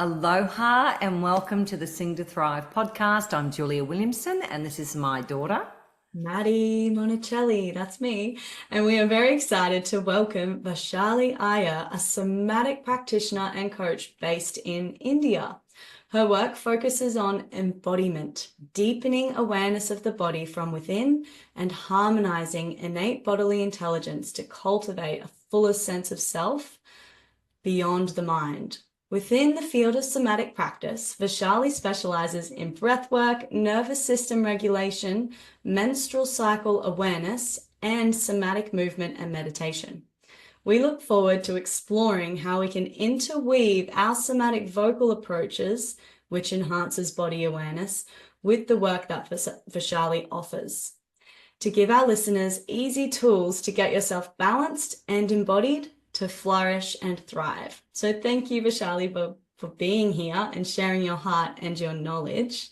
Aloha and welcome to the Sing to Thrive podcast. I'm Julia Williamson and this is my daughter, Maddie Monicelli, that's me. And we are very excited to welcome Vaishali Iyer, a somatic practitioner and coach based in India. Her work focuses on embodiment, deepening awareness of the body from within and harmonizing innate bodily intelligence to cultivate a fuller sense of self beyond the mind. Within the field of somatic practice, Vaishali specializes in breathwork, nervous system regulation, menstrual cycle awareness, and somatic movement and meditation. We look forward to exploring how we can interweave our somatic vocal approaches, which enhances body awareness, with the work that Vaishali offers, to give our listeners easy tools to get yourself balanced and embodied to flourish and thrive. So thank you, Vaishali, for being here and sharing your heart and your knowledge.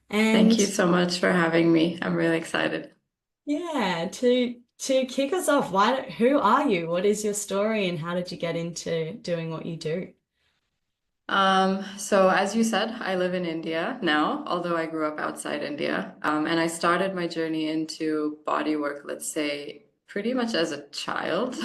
And thank you so much for having me. I'm really excited. Yeah, to kick us off, who are you? What is your story and how did you get into doing what you do? So as you said, I live in India now, although I grew up outside India. And I started my journey into body work, let's say, pretty much as a child.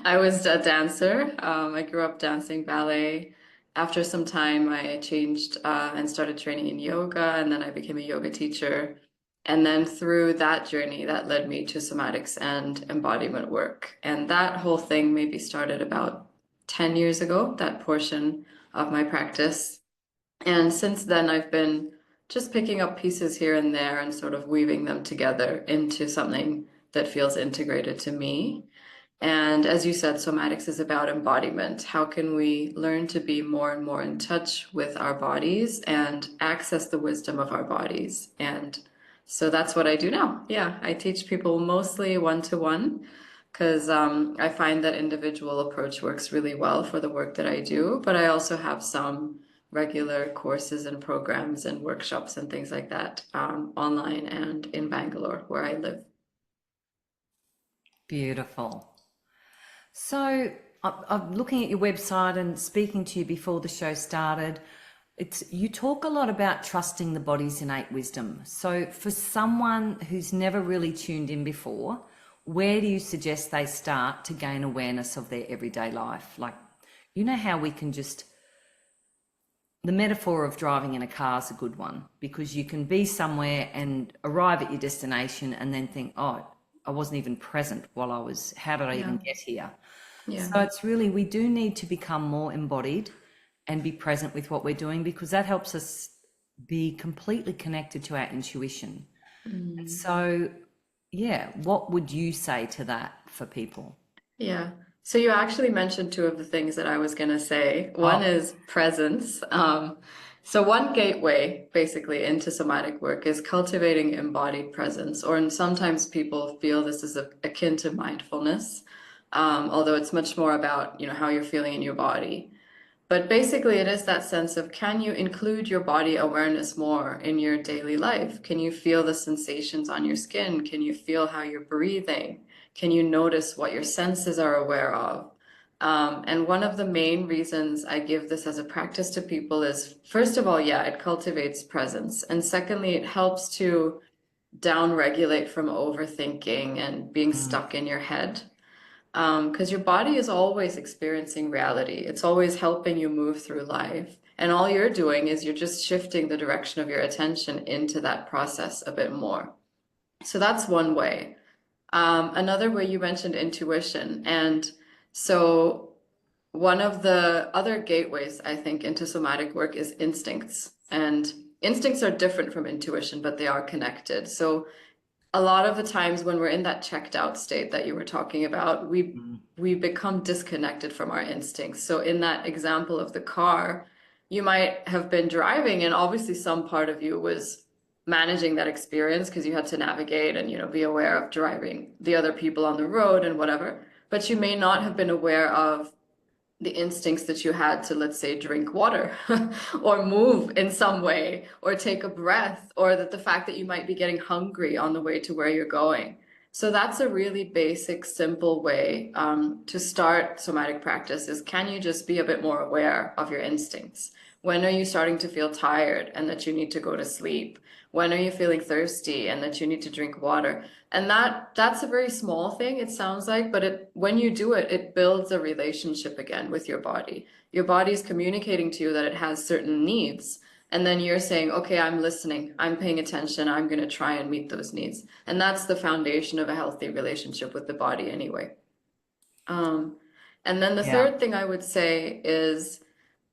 I was a dancer. I grew up dancing ballet. After some time, I changed and started training in yoga, and then I became a yoga teacher. And then through that journey, that led me to somatics and embodiment work. And that whole thing maybe started about 10 years ago, that portion of my practice. And since then, I've been just picking up pieces here and there and sort of weaving them together into something that feels integrated to me. And as you said, somatics is about embodiment. How can we learn to be more and more in touch with our bodies and access the wisdom of our bodies? And so that's what I do now. Yeah, I teach people mostly one-to-one because I find that individual approach works really well for the work that I do. But I also have some regular courses and programs and workshops and things like that online and in Bangalore, where I live. Beautiful. So I'm looking at your website and speaking to you before the show started. You talk a lot about trusting the body's innate wisdom. So for someone who's never really tuned in before, where do you suggest they start to gain awareness of their everyday life? Like, you know how we can the metaphor of driving in a car is a good one, because you can be somewhere and arrive at your destination and then think, oh, I wasn't even present how did I even get here? Yeah. So it's really, we do need to become more embodied and be present with what we're doing, because that helps us be completely connected to our intuition. And so, yeah, what would you say to that for people? Yeah. So you actually mentioned two of the things that I was going to say. One is presence. So one gateway basically into somatic work is cultivating embodied presence, or sometimes people feel this is akin to mindfulness, although it's much more about, how you're feeling in your body. But basically it is that sense of, can you include your body awareness more in your daily life? Can you feel the sensations on your skin? Can you feel how you're breathing? Can you notice what your senses are aware of? And one of the main reasons I give this as a practice to people is, first of all, yeah, it cultivates presence. And secondly, it helps to down-regulate from overthinking and being stuck in your head. Because your body is always experiencing reality. It's always helping you move through life. And all you're doing is you're just shifting the direction of your attention into that process a bit more. So that's one way. Another way, you mentioned intuition. And so one of the other gateways, I think, into somatic work is instincts. And instincts are different from intuition, but they are connected. So a lot of the times when we're in that checked out state that you were talking about, we become disconnected from our instincts. So in that example of the car, you might have been driving and obviously some part of you was managing that experience because you had to navigate and be aware of driving the other people on the road and whatever, but you may not have been aware of the instincts that you had to, let's say, drink water or move in some way or take a breath, or that the fact that you might be getting hungry on the way to where you're going. So that's a really basic, simple way to start somatic practice is, can you just be a bit more aware of your instincts? When are you starting to feel tired and that you need to go to sleep? When are you feeling thirsty and that you need to drink water? And that's a very small thing, it sounds like, but when you do it, it builds a relationship again with your body. Your body is communicating to you that it has certain needs. And then you're saying, okay, I'm listening, I'm paying attention, I'm going to try and meet those needs. And that's the foundation of a healthy relationship with the body anyway. And then the Yeah. third thing I would say is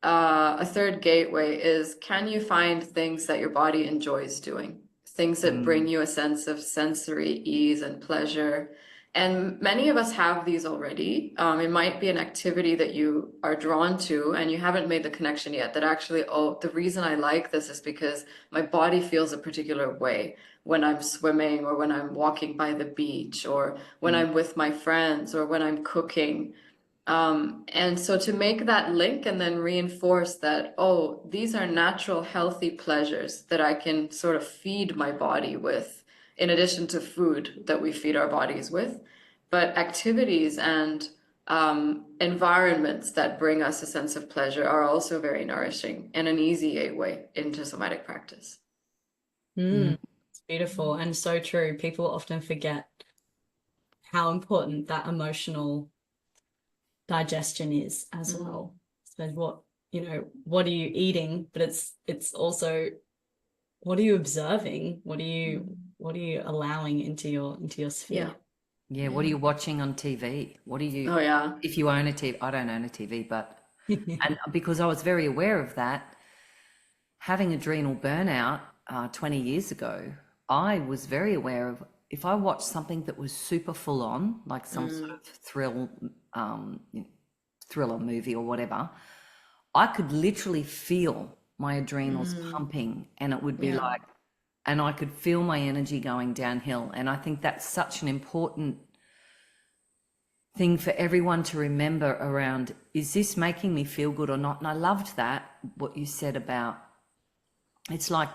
a third gateway is, can you find things that your body enjoys doing? Things that bring you a sense of sensory ease and pleasure. And many of us have these already. It might be an activity that you are drawn to and you haven't made the connection yet that actually, oh, the reason I like this is because my body feels a particular way when I'm swimming or when I'm walking by the beach or when I'm with my friends or when I'm cooking. And so to make that link and then reinforce that, oh, these are natural, healthy pleasures that I can sort of feed my body with, in addition to food that we feed our bodies with, but activities and environments that bring us a sense of pleasure are also very nourishing and an easy gateway into somatic practice. It's beautiful and so true. People often forget how important that emotional digestion is as well. So what are you eating? But it's also, what are you observing? What are you allowing into your sphere? Yeah, what are you watching on TV? What are you, Oh, yeah. if you own a TV, I don't own a TV, but, and because I was very aware of that, having adrenal burnout 20 years ago, I was very aware of, if I watched something that was super full on, like some sort of thriller movie or whatever, I could literally feel my adrenals pumping, and it would be like, and I could feel my energy going downhill. And I think that's such an important thing for everyone to remember around, is this making me feel good or not? And I loved that, what you said about, it's like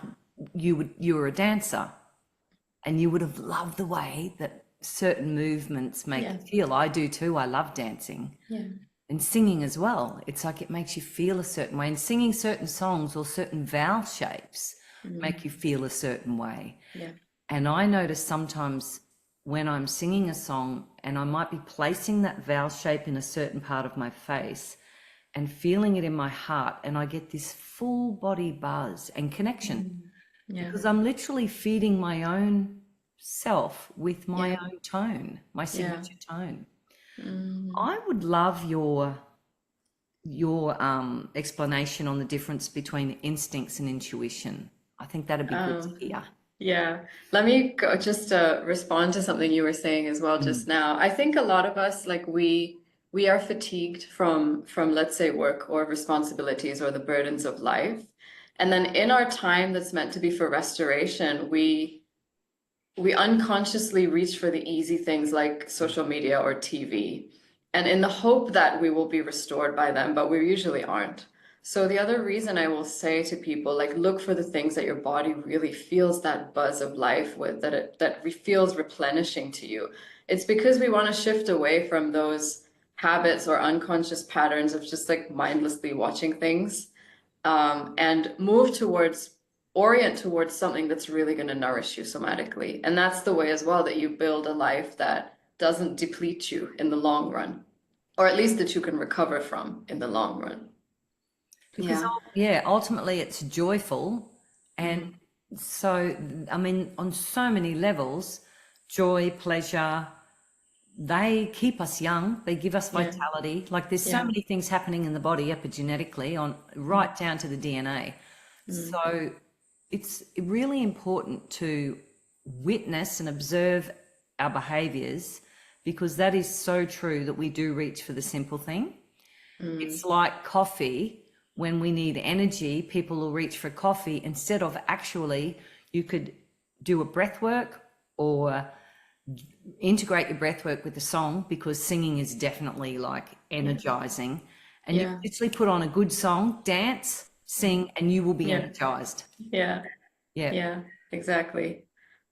you were a dancer and you would have loved the way that certain movements make you feel. I do too. I love dancing. Yeah. And singing as well. It's like it makes you feel a certain way. And singing certain songs or certain vowel shapes make you feel a certain way. Yeah. And I notice sometimes when I'm singing a song and I might be placing that vowel shape in a certain part of my face and feeling it in my heart, and I get this full body buzz and connection because I'm literally feeding my own self with my own tone, my signature tone. I would love your explanation on the difference between instincts and intuition. I think that'd be good to hear. Yeah, let me just respond to something you were saying as well just now. I think a lot of us, like we are fatigued from let's say work or responsibilities or the burdens of life. And then in our time that's meant to be for restoration, we unconsciously reach for the easy things like social media or TV, and in the hope that we will be restored by them, but we usually aren't. So the other reason I will say to people, like, look for the things that your body really feels that buzz of life with, that feels replenishing to you. It's because we want to shift away from those habits or unconscious patterns of just like mindlessly watching things, and orient towards something that's really going to nourish you somatically. And that's the way as well that you build a life that doesn't deplete you in the long run, or at least that you can recover from in the long run. Because ultimately it's joyful. And so, I mean, on so many levels, joy, pleasure, they keep us young, they give us vitality. Like there's so many things happening in the body epigenetically on right down to the DNA. So it's really important to witness and observe our behaviors, because that is so true that we do reach for the simple thing. It's like coffee. When we need energy, people will reach for coffee instead of actually, you could do a breath work or integrate your breath work with the song, because singing is definitely like energizing. And you literally put on a good song, dance, sing, and you will be energized. Yeah, exactly.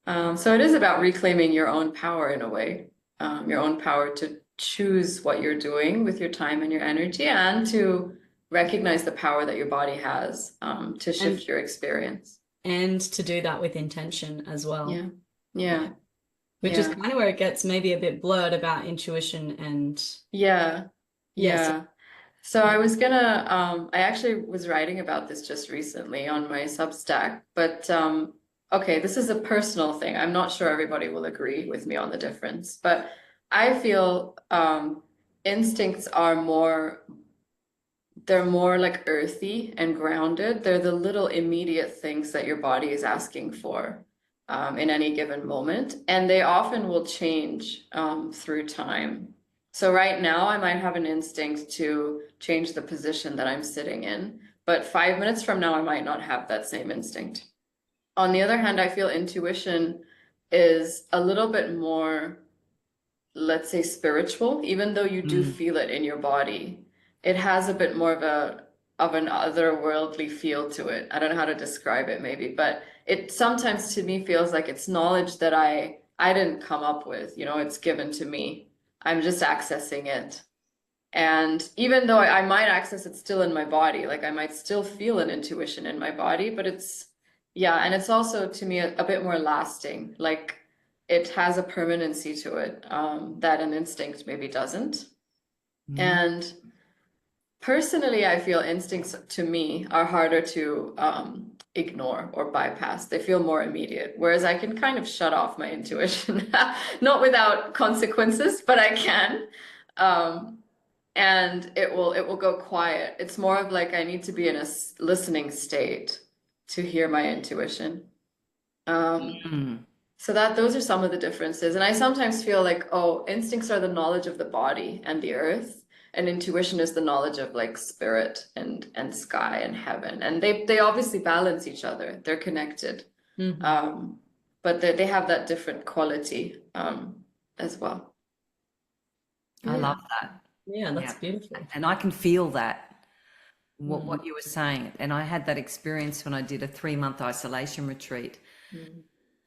So it is about reclaiming your own power in a way, your own power to choose what you're doing with your time and your energy, and to recognize the power that your body has, to shift your experience. And to do that with intention as well. Yeah, yeah, Which is yeah, kind of where it gets maybe a bit blurred about intuition and yeah, yes. yeah. So I was gonna, I actually was writing about this just recently on my Substack, but okay, this is a personal thing. I'm not sure everybody will agree with me on the difference, but I feel instincts are more, they're more like earthy and grounded. They're the little immediate things that your body is asking for in any given moment, and they often will change through time. So right now, I might have an instinct to change the position that I'm sitting in, but 5 minutes from now, I might not have that same instinct. On the other hand, I feel intuition is a little bit more, let's say, spiritual, even though you do feel it in your body. It has a bit more of an otherworldly feel to it. I don't know how to describe it maybe, but it sometimes to me feels like it's knowledge that I didn't come up with, you know, it's given to me. I'm just accessing it. And even though I might access it still in my body, like I might still feel an intuition in my body, but it's, yeah, and it's also to me a bit more lasting. Like it has a permanency to it that an instinct maybe doesn't. And personally, I feel instincts to me are harder to ignore or bypass. They feel more immediate, whereas I can kind of shut off my intuition, not without consequences, but I can. And it will go quiet. It's more of like I need to be in a listening state to hear my intuition. So that those are some of the differences. And I sometimes feel like, oh, instincts are the knowledge of the body and the earth, and intuition is the knowledge of like spirit and sky and heaven. And they obviously balance each other. They're connected. But they have that different quality as well. I love that. Yeah, that's beautiful. And I can feel that, what you were saying. And I had that experience when I did a 3-month isolation retreat.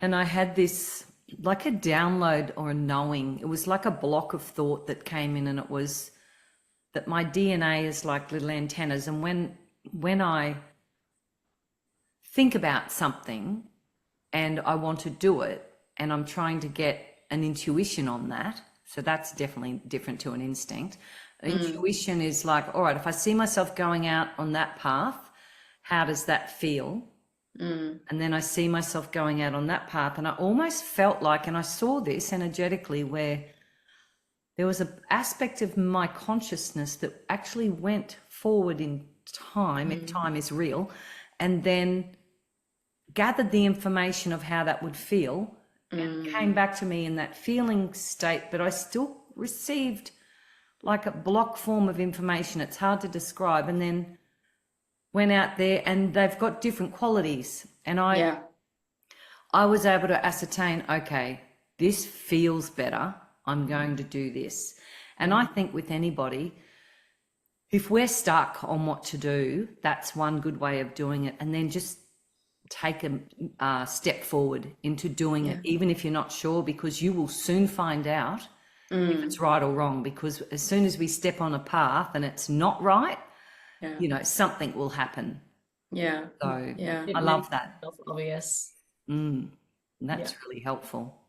And I had this, like a download or a knowing. It was like a block of thought that came in, and it was that my DNA is like little antennas. And when I think about something and I want to do it, and I'm trying to get an intuition on that, so that's definitely different to an instinct. Intuition is like, all right, if I see myself going out on that path, how does that feel? And then I see myself going out on that path, and I almost felt like, and I saw this energetically, where there was an aspect of my consciousness that actually went forward in time, if time is real, and then gathered the information of how that would feel and came back to me in that feeling state, but I still received like a block form of information. It's hard to describe. And then went out there, and they've got different qualities. And I was able to ascertain, okay, this feels better. I'm going to do this. And I think with anybody, if we're stuck on what to do, that's one good way of doing it. And then just take a step forward into doing it, even if you're not sure, because you will soon find out if it's right or wrong. Because as soon as we step on a path and it's not right, you know, something will happen. Yeah. So I love that. Obvious. That's really helpful.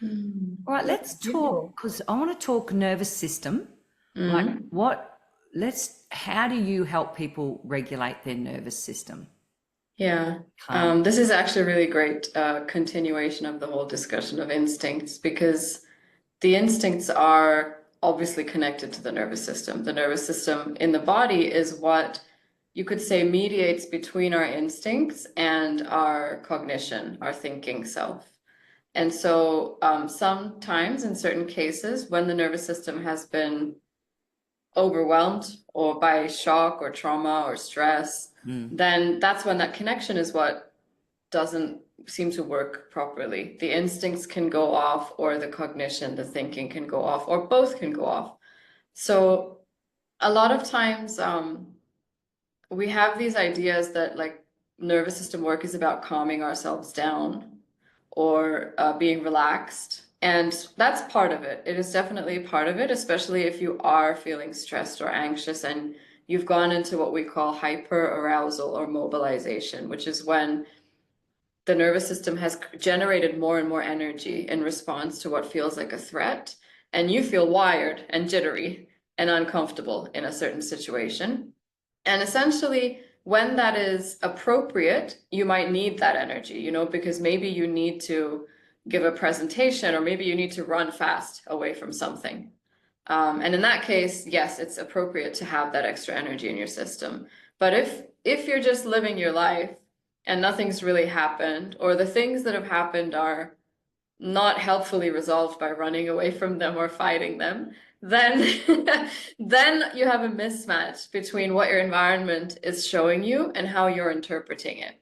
All right, let's talk, because I want to talk nervous system. Like how do you help people regulate their nervous system? Yeah, this is actually a really great continuation of the whole discussion of instincts, because the instincts are obviously connected to the nervous system. The nervous system in the body is what you could say mediates between our instincts and our cognition, our thinking self. And so sometimes in certain cases, when the nervous system has been overwhelmed or by shock or trauma or stress, then that's when that connection is what doesn't seem to work properly. The instincts can go off, or the cognition, the thinking can go off, or both can go off. So a lot of times we have these ideas that like nervous system work is about calming ourselves down, or being relaxed. And that's part of it. It is definitely part of it, especially if you are feeling stressed or anxious and you've gone into what we call hyperarousal or mobilization, which is when the nervous system has generated more and more energy in response to what feels like a threat, and you feel wired and jittery and uncomfortable in a certain situation. And essentially, when that is appropriate, you might need that energy, you know, because maybe you need to give a presentation, or maybe you need to run fast away from something. And in that case, yes, it's appropriate to have that extra energy in your system. But if you're just living your life and nothing's really happened, or the things that have happened are not helpfully resolved by running away from them or fighting them, then then you have a mismatch between what your environment is showing you and how you're interpreting it.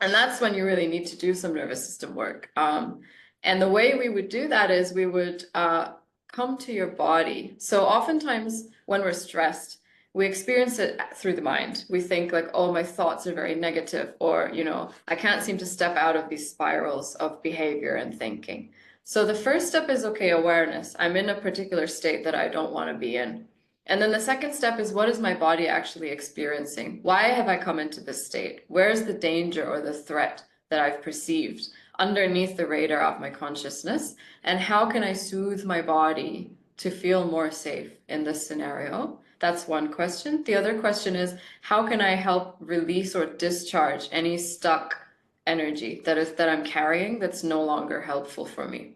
And that's when you really need to do some nervous system work. And the way we would do that is we would come to your body. So oftentimes when we're stressed, we experience it through the mind. We think like, oh, my thoughts are very negative, or, you know, I can't seem to step out of these spirals of behavior and thinking. So the first step is, okay, awareness. I'm in a particular state that I don't want to be in. And then the second step is, what is my body actually experiencing? Why have I come into this state? Where's the danger or the threat that I've perceived underneath the radar of my consciousness? And how can I soothe my body to feel more safe in this scenario? That's one question. The other question is, how can I help release or discharge any stuck energy that I'm carrying that's no longer helpful for me?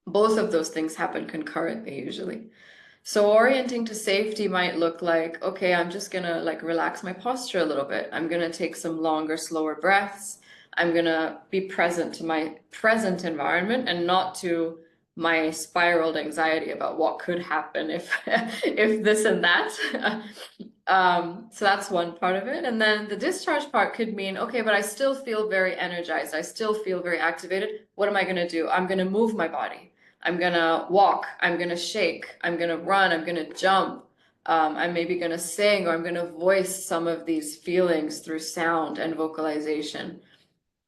Both of those things happen concurrently usually. So orienting to safety might look like, okay, I'm just gonna like relax my posture a little bit. I'm gonna take some longer, slower breaths. I'm gonna be present to my present environment and not to my spiraled anxiety about what could happen if if this and that. So that's one part of it. And then the discharge part could mean, okay, but I still feel very energized. I still feel very activated. What am I going to do? I'm going to move my body. I'm going to walk. I'm going to shake. I'm going to run. I'm going to jump. I'm maybe going to sing, or I'm going to voice some of these feelings through sound and vocalization.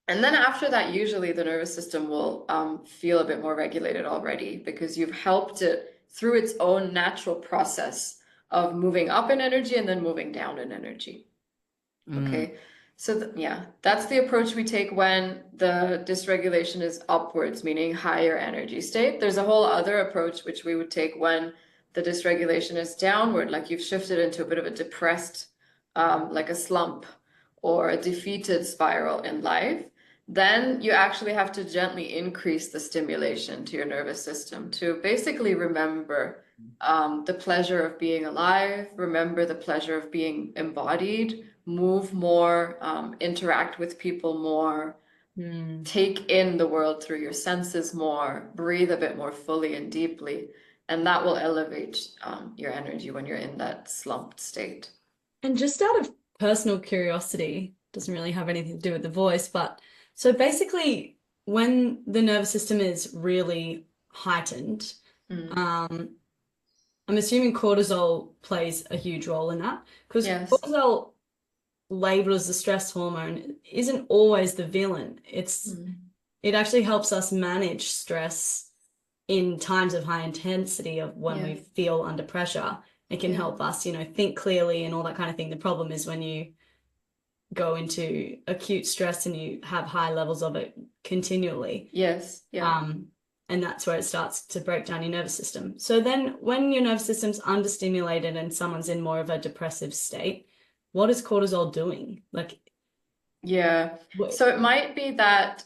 And then after that, usually the nervous system will feel a bit more regulated already, because you've helped it through its own natural process of moving up in energy and then moving down in energy. Okay, so yeah, that's the approach we take when the dysregulation is upwards, meaning higher energy state. There's a whole other approach which we would take when the dysregulation is downward, like you've shifted into a bit of a depressed, like a slump or a defeated spiral in life. Then you actually have to gently increase the stimulation to your nervous system to basically remember the pleasure of being alive, remember the pleasure of being embodied, move more, interact with people more, take in the world through your senses more, breathe a bit more fully and deeply, and that will elevate your energy when you're in that slumped state. And just out of personal curiosity, doesn't really have anything to do with the voice, but so basically when the nervous system is really heightened, I'm assuming cortisol plays a huge role in that, because Yes. cortisol, labeled as the stress hormone, isn't always the villain. It actually helps us manage stress in times of high intensity, of when we feel under pressure. It can help us, you know, think clearly and all that kind of thing. The problem is when you go into acute stress and you have high levels of it continually. Yes. Yeah. And that's where it starts to break down your nervous system. So then when your nervous system's understimulated and someone's in more of a depressive state, what is cortisol doing? Like, yeah. So it might be that,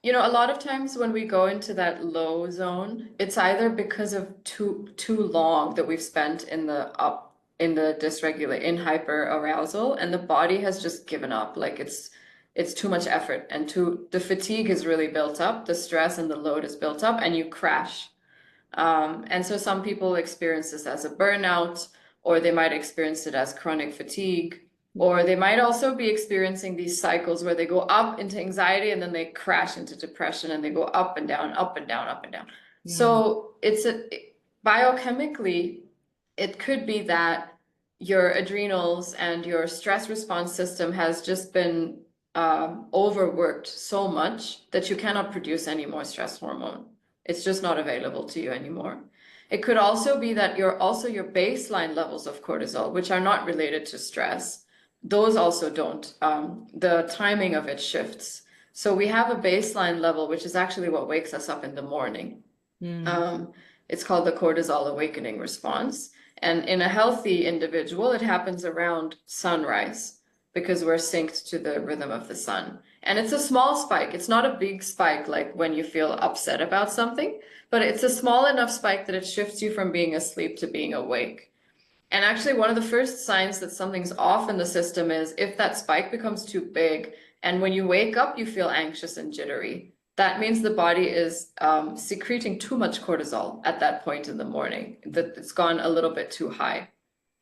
you know, a lot of times when we go into that low zone, it's either because of too long that we've spent in the dysregulate, in hyper arousal, and the body has just given up. Like it's too much effort, and the fatigue is really built up, the stress and the load is built up, and you crash. And so some people experience this as a burnout, or they might experience it as chronic fatigue, or they might also be experiencing these cycles where they go up into anxiety and then they crash into depression, and they go up and down, up and down, up and down. So biochemically, it could be that your adrenals and your stress response system has just been overworked so much that you cannot produce any more stress hormone. It's just not available to you anymore. It could also be that your baseline levels of cortisol, which are not related to stress, those also don't. The timing of it shifts. So we have a baseline level, which is actually what wakes us up in the morning. It's called the cortisol awakening response. And in a healthy individual, it happens around sunrise because we're synced to the rhythm of the sun. And it's a small spike. It's not a big spike like when you feel upset about something, but it's a small enough spike that it shifts you from being asleep to being awake. And actually, one of the first signs that something's off in the system is if that spike becomes too big, and when you wake up, you feel anxious and jittery. That means the body is secreting too much cortisol at that point in the morning, that it's gone a little bit too high.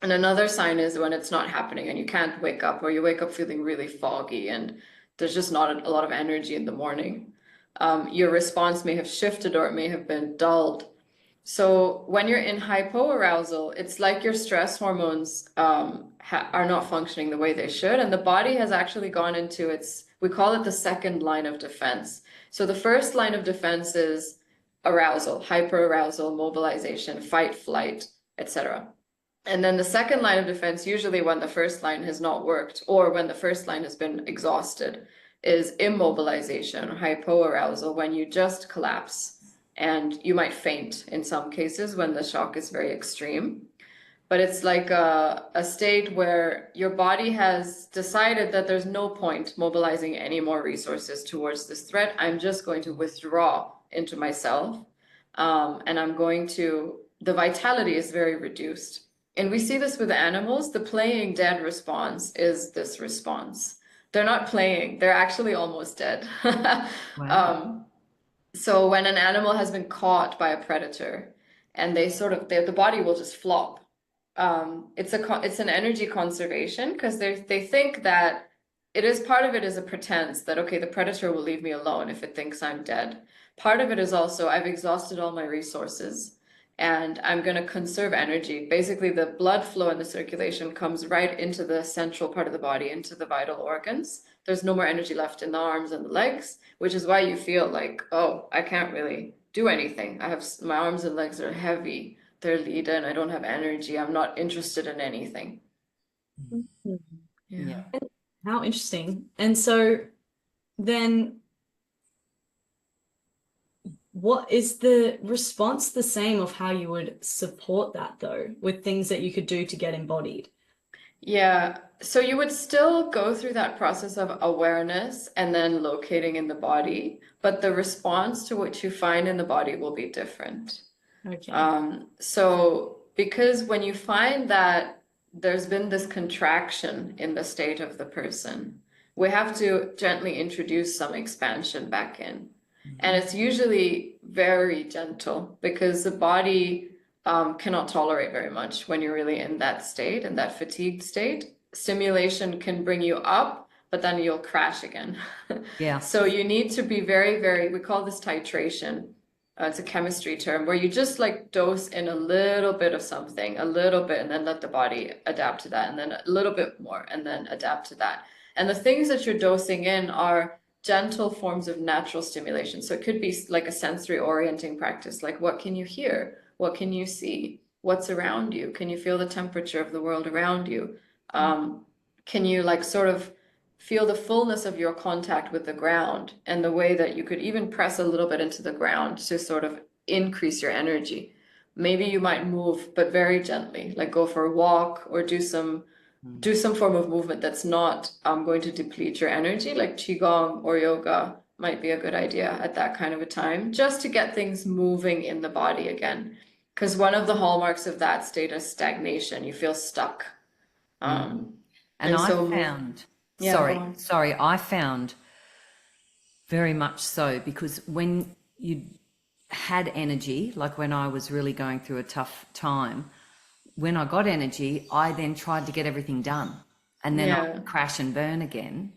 And another sign is when it's not happening and you can't wake up, or you wake up feeling really foggy and there's just not a lot of energy in the morning. Your response may have shifted or it may have been dulled. So when you're in hypoarousal, it's like your stress hormones are not functioning the way they should. And the body has actually gone into we call it the second line of defense. So the first line of defense is arousal, hyperarousal, mobilization, fight, flight, etc. And then the second line of defense, usually when the first line has not worked or when the first line has been exhausted, is immobilization, hypoarousal, when you just collapse and you might faint in some cases when the shock is very extreme. But it's like a state where your body has decided that there's no point mobilizing any more resources towards this threat. I'm just going to withdraw into myself. And the vitality is very reduced. And we see this with animals. The playing dead response is this response. They're not playing, they're actually almost dead. Wow. So when an animal has been caught by a predator and the body will just flop. It's an energy conservation because they think that part of it is a pretense that, okay, the predator will leave me alone if it thinks I'm dead. Part of it is also I've exhausted all my resources and I'm going to conserve energy. Basically, the blood flow and the circulation comes right into the central part of the body, into the vital organs. There's no more energy left in the arms and the legs, which is why you feel like, oh, I can't really do anything. My arms and legs are heavy. They're leaden. I don't have energy. I'm not interested in anything. Yeah. How interesting. And so then what is the response the same of how you would support that though, with things that you could do to get embodied? Yeah, so you would still go through that process of awareness and then locating in the body, but the response to what you find in the body will be different. Okay. So because when you find that there's been this contraction in the state of the person, we have to gently introduce some expansion back in. And it's usually very gentle because the body cannot tolerate very much when you're really in that state, in that fatigued state. Stimulation can bring you up, but then you'll crash again. Yeah. So you need to be very, very, we call this titration. It's a chemistry term where you just like dose in a little bit of something, a little bit, and then let the body adapt to that, and then a little bit more, and then adapt to that. And the things that you're dosing in are gentle forms of natural stimulation. So it could be like a sensory orienting practice, like what can you hear? What can you see? What's around you? Can you feel the temperature of the world around you? Can you like sort of feel the fullness of your contact with the ground and the way that you could even press a little bit into the ground to sort of increase your energy? Maybe you might move, but very gently, like go for a walk or do some form of movement that's not going to deplete your energy, like qigong or yoga might be a good idea at that kind of a time, just to get things moving in the body again. Because one of the hallmarks of that state is stagnation. You feel stuck. And and I so- found, Yeah, go sorry, on. sorry, I found very much so, because when you had energy, like when I was really going through a tough time, when I got energy, I then tried to get everything done, and then I Yeah. would crash and burn again.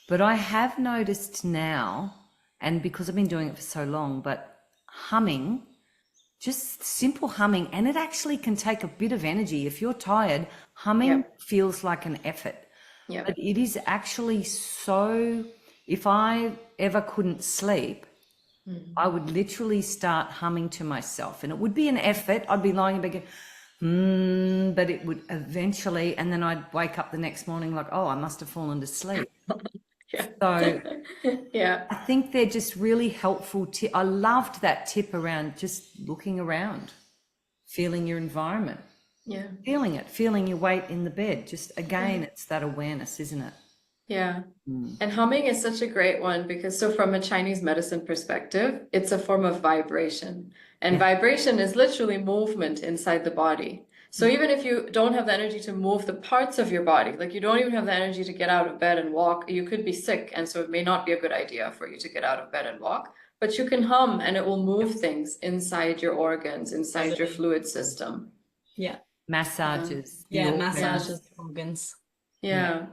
But I have noticed now, and because I've been doing it for so long, but humming, just simple humming, and it actually can take a bit of energy. If you're tired, humming Yep. feels like an effort. Yeah. But it is actually so, if I ever couldn't sleep, I would literally start humming to myself, and it would be an effort. I'd be lying in bed going, but it would eventually, and then I'd wake up the next morning like, oh, I must have fallen to sleep. Yeah. So Yeah. I think they're just really helpful. I loved that tip around just looking around, feeling your environment, Yeah. feeling your weight in the bed. Just again, it's that awareness, isn't it? Yeah. And humming is such a great one because, so from a Chinese medicine perspective, it's a form of vibration. And vibration is literally movement inside the body. So even if you don't have the energy to move the parts of your body, like you don't even have the energy to get out of bed and walk, you could be sick. And so it may not be a good idea for you to get out of bed and walk, but you can hum and it will move things inside your organs, inside your fluid system. Yeah. Massages. the Yeah, organs. massages the organs. Yeah.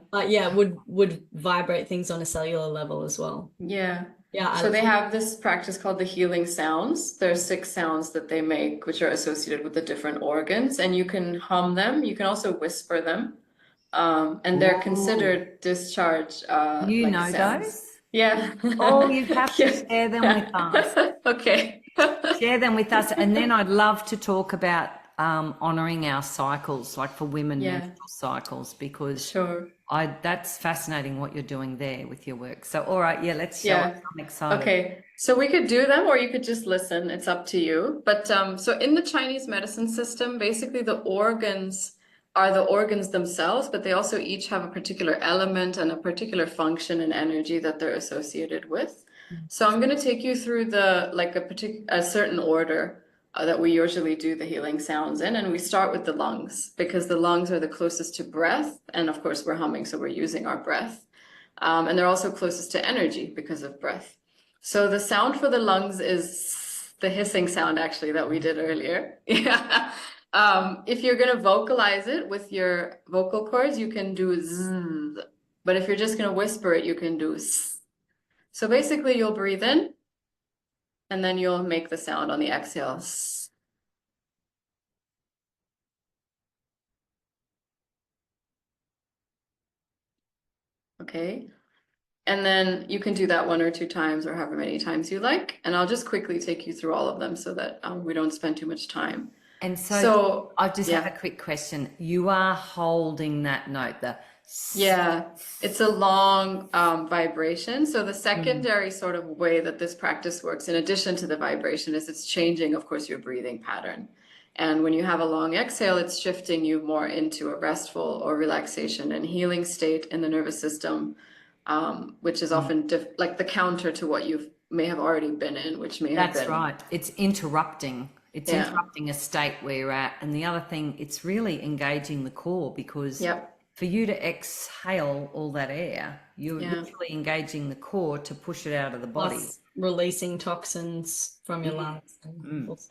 Would vibrate things on a cellular level as well. Yeah. Yeah. So they have this practice called the healing sounds. There are 6 sounds that they make, which are associated with the different organs, and you can hum them. You can also whisper them, and they're considered discharge You like know sounds. those? Yeah. Oh, you have to Yeah. share them with us. Okay. Share them with us. And then I'd love to talk about honoring our cycles, like for women, menstrual cycles, because Sure. that's fascinating what you're doing there with your work. So, all right, let's show Yeah. us. I'm excited. Okay, so we could do them or you could just listen. It's up to you. But so in the Chinese medicine system, basically the organs are the organs themselves, but they also each have a particular element and a particular function and energy that they're associated with. So I'm going to take you through a certain order that we usually do the healing sounds in, and we start with the lungs because the lungs are the closest to breath, and of course we're humming, so we're using our breath. And they're also closest to energy because of breath. So the sound for the lungs is the hissing sound actually that we did earlier. Yeah. If you're going to vocalize it with your vocal cords, you can do zzz. But if you're just going to whisper it, you can do s. So basically you'll breathe in and then you'll make the sound on the exhale. S. Okay. And then you can do that 1 or 2 times or however many times you like. And I'll just quickly take you through all of them so that we don't spend too much time. And so I just have a quick question. You are holding that note, yeah, it's a long vibration. So the secondary sort of way that this practice works, in addition to the vibration, is it's changing, of course, your breathing pattern. And when you have a long exhale, it's shifting you more into a restful or relaxation and healing state in the nervous system, which is often like the counter to what you may have already been in, which may have been. That's right. It's interrupting. It's interrupting a state where you're at. And the other thing, it's really engaging the core because for you to exhale all that air, you're literally engaging the core to push it out of the body. Plus releasing toxins from your lungs.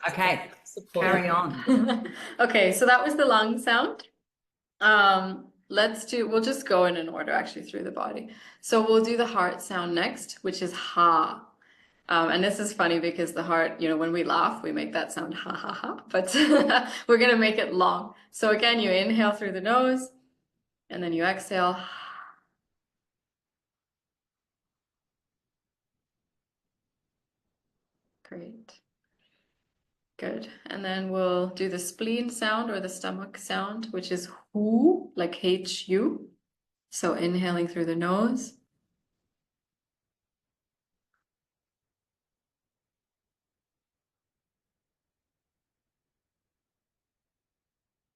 Okay, carry on. Okay, so that was the lung sound. We'll just go in an order actually through the body. So we'll do the heart sound next, which is ha. And this is funny because the heart, when we laugh, we make that sound ha ha ha, but we're going to make it long. So again, you inhale through the nose and then you exhale. Great. Good. And then we'll do the spleen sound or the stomach sound, which is hu, like H-U. So inhaling through the nose.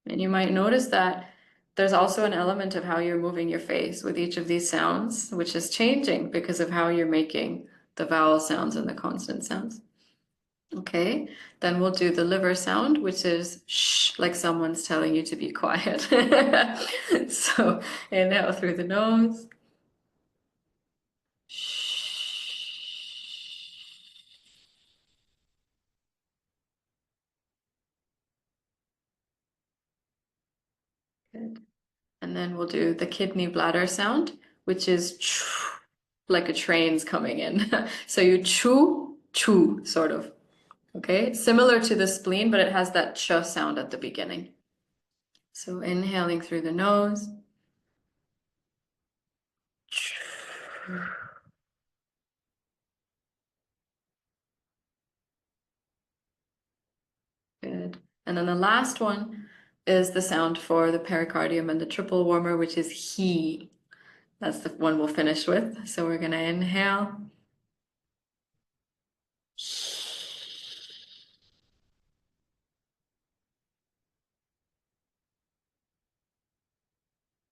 And you might notice that there's also an element of how you're moving your face with each of these sounds, which is changing because of how you're making the vowel sounds and the consonant sounds. Okay, then we'll do the liver sound, which is shh, like someone's telling you to be quiet. So inhale through the nose. Good. And then we'll do the kidney bladder sound, which is like a train's coming in. So you chew, sort of. Okay, similar to the spleen, but it has that ch sound at the beginning. So inhaling through the nose. Good. And then the last one is the sound for the pericardium and the triple warmer, which is he. That's the one we'll finish with. So we're going to inhale.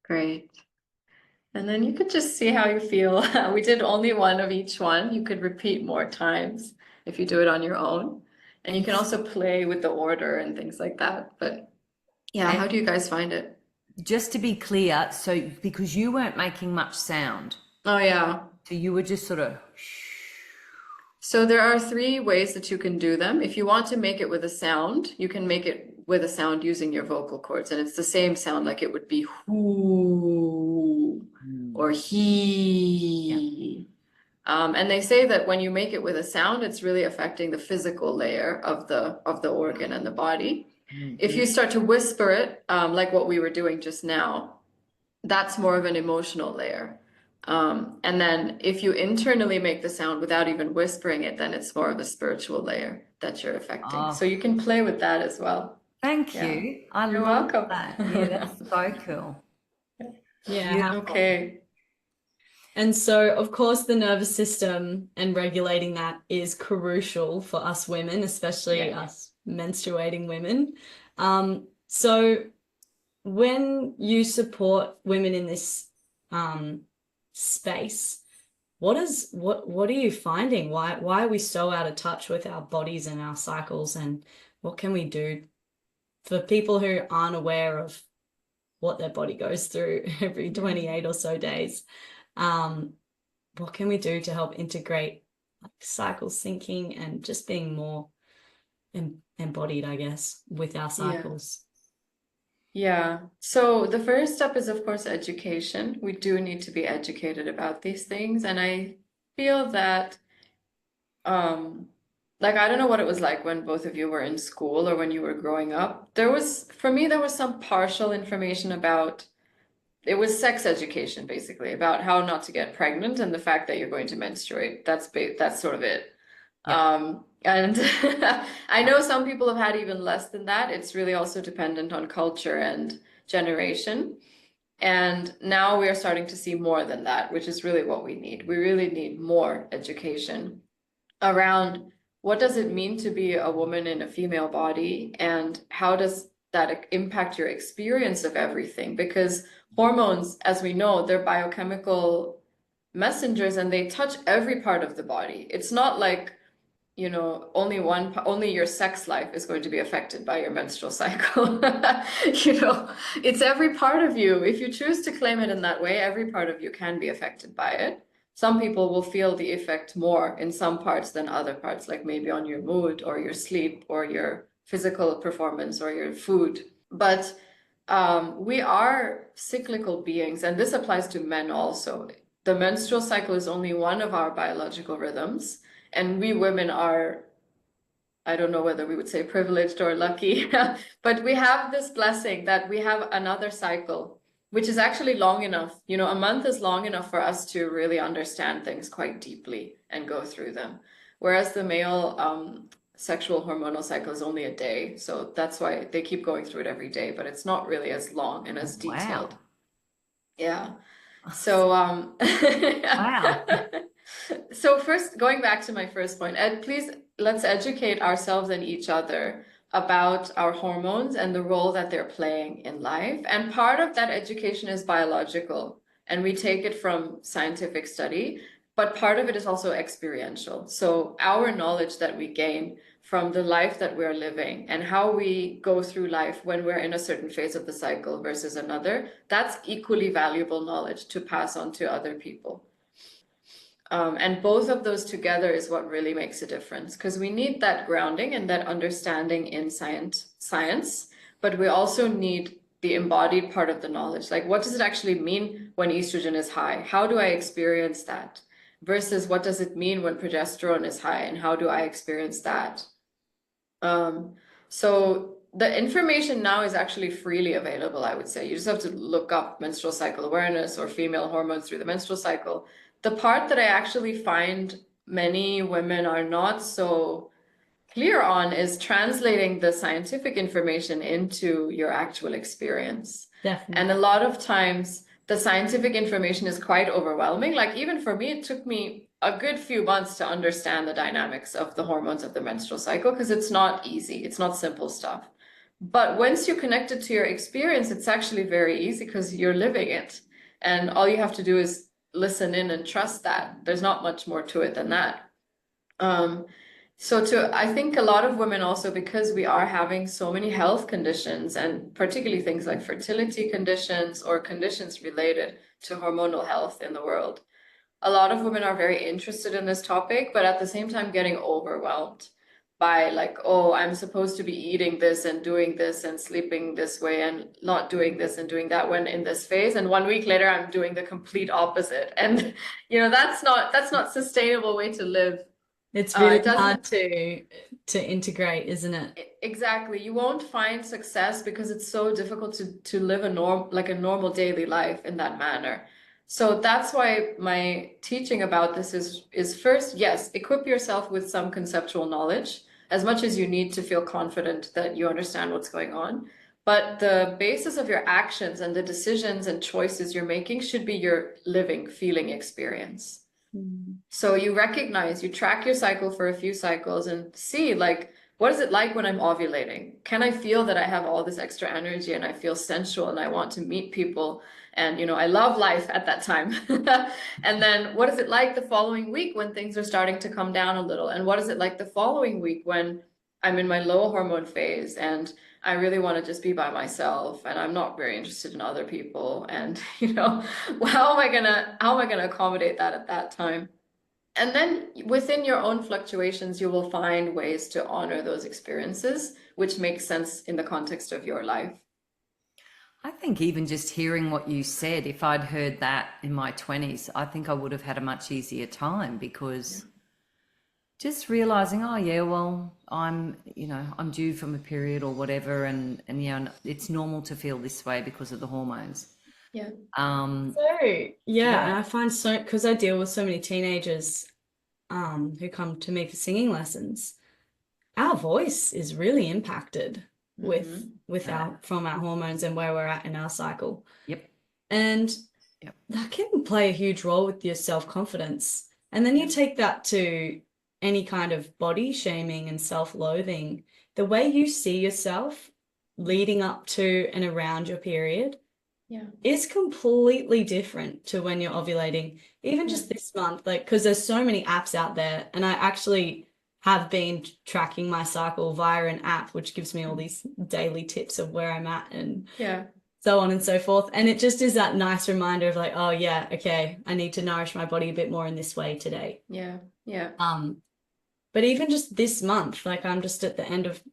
Great. And then you could just see how you feel. We did only one of each one. You could repeat more times if you do it on your own. And you can also play with the order and things like that. But yeah, how do you guys find it? Just to be clear, so because you weren't making much sound, Oh, yeah. so you were just sort of, So there are 3 ways that you can do them. If you want to make it with a sound, you can make it with a sound using your vocal cords. And it's the same sound, like it would be whoo or he. And they say that when you make it with a sound, it's really affecting the physical layer of the organ and the body. If you start to whisper it, like what we were doing just now, that's more of an emotional layer. And then if you internally make the sound without even whispering it, then it's more of a spiritual layer that you're affecting. So you can play with that as well. Thank you. I You're love welcome. that. Yeah, that's so cool. Yeah. Okay. And so, of course, the nervous system and regulating that is crucial for us women, especially us menstruating women. So when you support women in this space, what are you finding? Why are we so out of touch with our bodies and our cycles, and what can we do for people who aren't aware of what their body goes through every 28 or so days? What can we do to help integrate like cycle syncing and just being more embodied, I guess, with our cycles? Yeah. So the first step is, of course, education. We do need to be educated about these things. And I feel that, like, I don't know what it was like when both of you were in school or when you were growing up. For me, there was some partial information about, it was sex education, basically, about how not to get pregnant and the fact that you're going to menstruate. That's sort of it. And I know some people have had even less than that. It's really also dependent on culture and generation. And now we are starting to see more than that, which is really what we need. We really need more education around what does it mean to be a woman in a female body, and how does that impact your experience of everything? Because hormones, as we know, they're biochemical messengers and they touch every part of the body. It's not like, you know, only your sex life is going to be affected by your menstrual cycle. You know, it's every part of you. If you choose to claim it in that way, every part of you can be affected by it. Some people will feel the effect more in some parts than other parts, like maybe on your mood or your sleep or your physical performance or your food. But we are cyclical beings, and this applies to men also. The menstrual cycle is only one of our biological rhythms. And we women are, I don't know whether we would say privileged or lucky, but we have this blessing that we have another cycle, which is actually long enough. You know, a month is long enough for us to really understand things quite deeply and go through them. Whereas the male sexual hormonal cycle is only a day. So that's why they keep going through it every day, but it's not really as long and as detailed. Wow. Yeah. So, Wow. So first, going back to my first point, please, let's educate ourselves and each other about our hormones and the role that they're playing in life. And part of that education is biological, and we take it from scientific study, but part of it is also experiential. So our knowledge that we gain from the life that we're living and how we go through life when we're in a certain phase of the cycle versus another, that's equally valuable knowledge to pass on to other people. And both of those together is what really makes a difference, because we need that grounding and that understanding in science, but we also need the embodied part of the knowledge. Like, what does it actually mean when estrogen is high? How do I experience that? Versus what does it mean when progesterone is high, and how do I experience that? So the information now is actually freely available, I would say. You just have to look up menstrual cycle awareness or female hormones through the menstrual cycle. The part that I actually find many women are not so clear on is translating the scientific information into your actual experience. Definitely. And a lot of times the scientific information is quite overwhelming. Like even for me, it took me a good few months to understand the dynamics of the hormones of the menstrual cycle because it's not easy. It's not simple stuff. But once you connect it to your experience, it's actually very easy because you're living it. And all you have to do is listen in and trust that. There's not much more to it than that. I think a lot of women also, because we are having so many health conditions and particularly things like fertility conditions or conditions related to hormonal health in the world, a lot of women are very interested in this topic, but at the same time getting overwhelmed by like, oh, I'm supposed to be eating this and doing this and sleeping this way and not doing this and doing that when in this phase. And 1 week later, I'm doing the complete opposite. And, that's not sustainable way to live. It's really hard to integrate, isn't it? Exactly. You won't find success because it's so difficult to live a normal daily life in that manner. So that's why my teaching about this is first, yes, equip yourself with some conceptual knowledge as much as you need to feel confident that you understand what's going on. But the basis of your actions and the decisions and choices you're making should be your living, feeling experience. So you track your cycle for a few cycles and see like, what is it like when I'm ovulating? Can I feel that I have all this extra energy and I feel sensual and I want to meet people and, I love life at that time. And then what is it like the following week when things are starting to come down a little? And what is it like the following week when I'm in my low hormone phase and I really want to just be by myself and I'm not very interested in other people? And, how am I gonna accommodate that at that time? And then within your own fluctuations, you will find ways to honor those experiences, which makes sense in the context of your life. I think even just hearing what you said, if I'd heard that in my 20s, I think I would have had a much easier time because just realizing, oh yeah, well, I'm due from a period or whatever. And it's normal to feel this way because of the hormones. Yeah. And I find because I deal with so many teenagers who come to me for singing lessons, our voice is really impacted from our hormones and where we're at in our cycle. Yep. And that can play a huge role with your self-confidence. And then you take that to any kind of body shaming and self-loathing. The way you see yourself leading up to and around your period is completely different to when you're ovulating. Even just this month, like, because there's so many apps out there, and I actually have been tracking my cycle via an app, which gives me all these daily tips of where I'm at and so on and so forth. And it just is that nice reminder of like, oh yeah, okay, I need to nourish my body a bit more in this way today. Yeah. But even just this month, like I'm just at the end of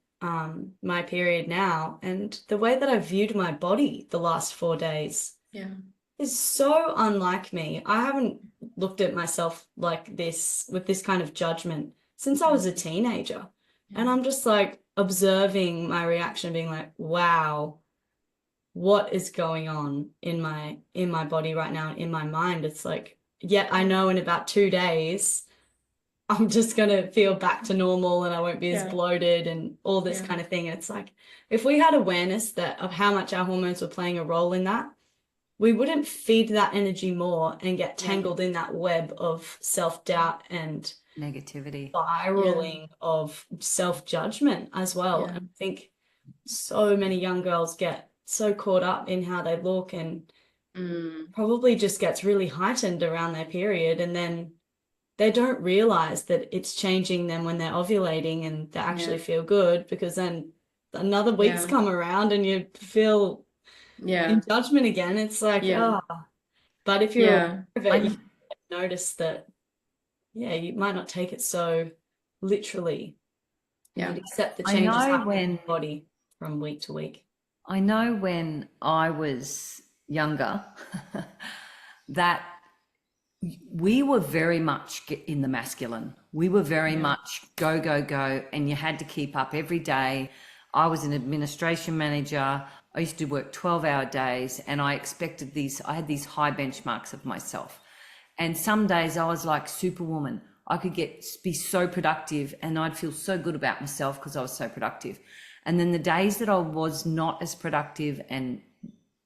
my period now, and the way that I viewed my body the last 4 days is so unlike me. I haven't looked at myself like this with this kind of judgment since I was a teenager. And I'm just like observing my reaction, being like, wow, what is going on in my body right now, in my mind? It's like, I know in about 2 days I'm just going to feel back to normal and I won't be as bloated and all this kind of thing. It's like, if we had awareness of how much our hormones were playing a role in that, we wouldn't feed that energy more and get tangled in that web of self-doubt and negativity, spiraling of self-judgment as well. And I think so many young girls get so caught up in how they look and probably just gets really heightened around their period, and then they don't realize that it's changing them when they're ovulating and they actually feel good, because then another week's come around and you feel in judgment again. It's like, but if you're aware of it, you notice that, you might not take it so literally. And accept the changes happening in your body from week to week. I know when I was younger that we were very much in the masculine. We were very much go, go, go, and you had to keep up every day. I was an administration manager. I used to work 12-hour days, and I expected I had these high benchmarks of myself. And some days I was like superwoman. I could be so productive, and I'd feel so good about myself because I was so productive. And then the days that I was not as productive and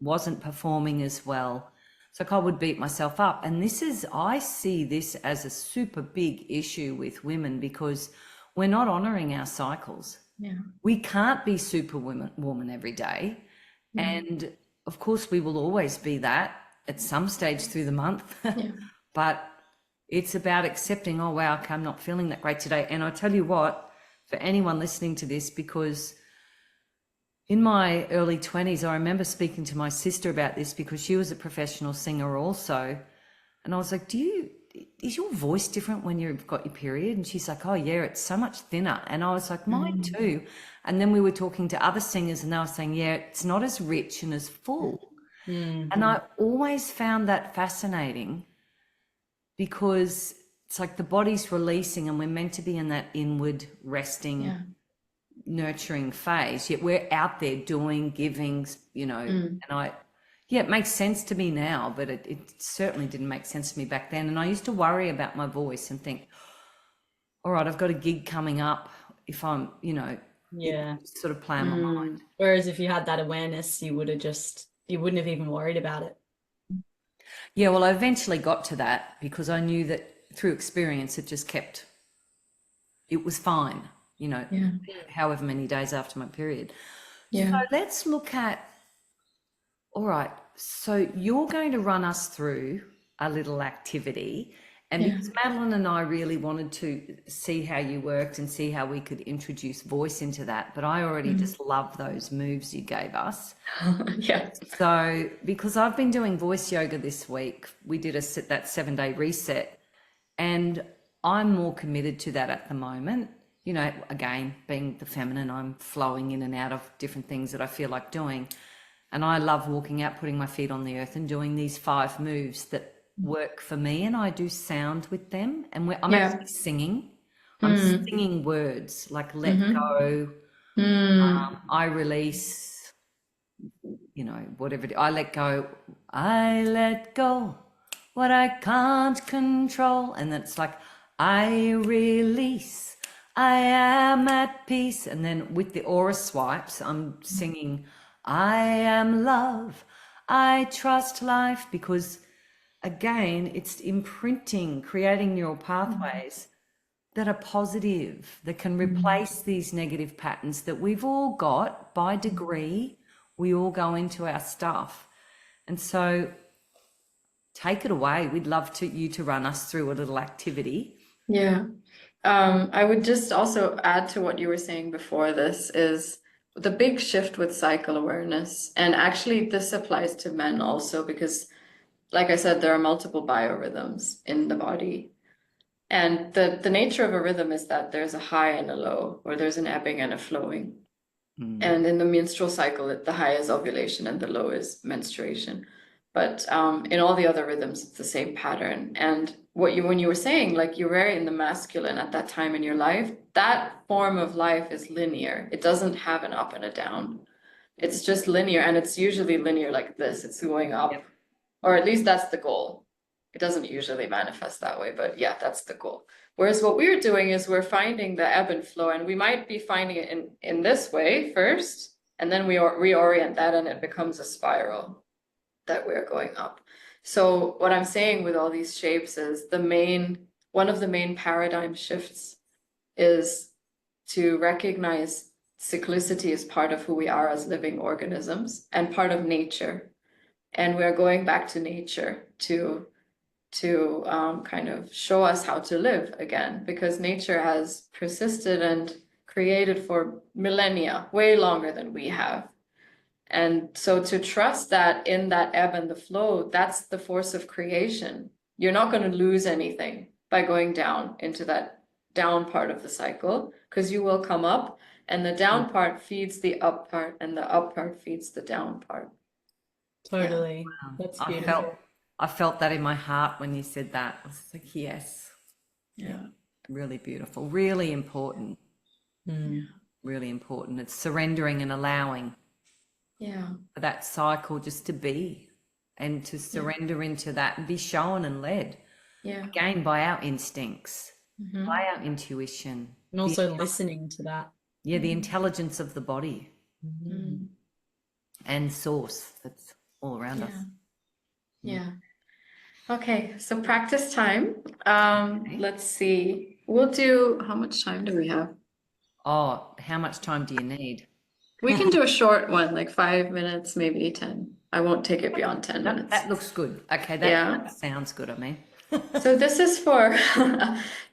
wasn't performing as well, it's like I would beat myself up. And I see this as a super big issue with women, because we're not honoring our cycles. Yeah. We can't be woman every day. And of course we will always be that at some stage through the month. But it's about accepting, oh wow, okay, I'm not feeling that great today. And I tell you what, for anyone listening to this, because in my early 20s, I remember speaking to my sister about this, because she was a professional singer also. And I was like, is your voice different when you've got your period? And she's like, oh yeah, it's so much thinner. And I was like, mine too. And then we were talking to other singers, and they were saying, yeah, it's not as rich and as full. And I always found that fascinating, because it's like the body's releasing, and we're meant to be in that inward resting, nurturing phase, yet we're out there doing, giving, and it makes sense to me now, but it certainly didn't make sense to me back then. And I used to worry about my voice and think, all right, I've got a gig coming up. If I'm, sort of play in my mind. Whereas if you had that awareness, you wouldn't have even worried about it. Yeah, well, I eventually got to that, because I knew that through experience, it was fine, however many days after my period. So let's look at, all right, so you're going to run us through a little activity. And because Madeline and I really wanted to see how you worked and see how we could introduce voice into that, but I already just love those moves you gave us. So because I've been doing voice yoga this week, we did that 7-day reset, and I'm more committed to that at the moment. Again, being the feminine, I'm flowing in and out of different things that I feel like doing. And I love walking out, putting my feet on the earth and doing these 5 moves that work for me, and I do sound with them, and I'm actually singing. I'm singing words like let go, I release, whatever. I let go what I can't control, and then it's like I release, I am at peace. And then with the aura swipes, I'm singing I am love, I trust life, because again, it's imprinting, creating neural pathways that are positive, that can replace these negative patterns that we've all got by degree. We all go into our stuff. And so take it away. We'd love you to run us through a little activity. I would just also add to what you were saying before this is the big shift with cycle awareness. And actually this applies to men also, because like I said, there are multiple biorhythms in the body. And the nature of a rhythm is that there's a high and a low, or there's an ebbing and a flowing. And in the menstrual cycle, the high is ovulation and the low is menstruation. But in all the other rhythms, it's the same pattern. And when you were saying, like you're very in the masculine at that time in your life, that form of life is linear. It doesn't have an up and a down. It's just linear, and it's usually linear like this. It's going up. Or at least that's the goal. It doesn't usually manifest that way, but yeah, that's the goal. Whereas what we're doing is we're finding the ebb and flow, and we might be finding it in this way first, and then we reorient that, and it becomes a spiral that we're going up. So what I'm saying with all these shapes is one of the main paradigm shifts is to recognize cyclicity as part of who we are as living organisms and part of nature. And we're going back to nature to kind of show us how to live again, because nature has persisted and created for millennia, way longer than we have. And so to trust that in that ebb and the flow, that's the force of creation. You're not going to lose anything by going down into that down part of the cycle, because you will come up, and the down part feeds the up part, and the up part feeds the down part. Totally. Wow. That's beautiful. I felt that in my heart when you said that. I was like, yes. Really beautiful, really important. really important. It's surrendering and allowing Yeah. for that cycle just to be, and to surrender into that and be shown and led Yeah. again by our instincts, Mhm. by our intuition, And also listening to that. the intelligence of the body Mm. and source that's all around us. Yeah. Okay, so practice time. Let's see. We'll do, how much time do we have? Oh, how much time do you need? We can do a short one, like 5 minutes, maybe 10. I won't take it beyond 10 minutes. That looks good. Okay, Yeah. that sounds good. I mean, So this is for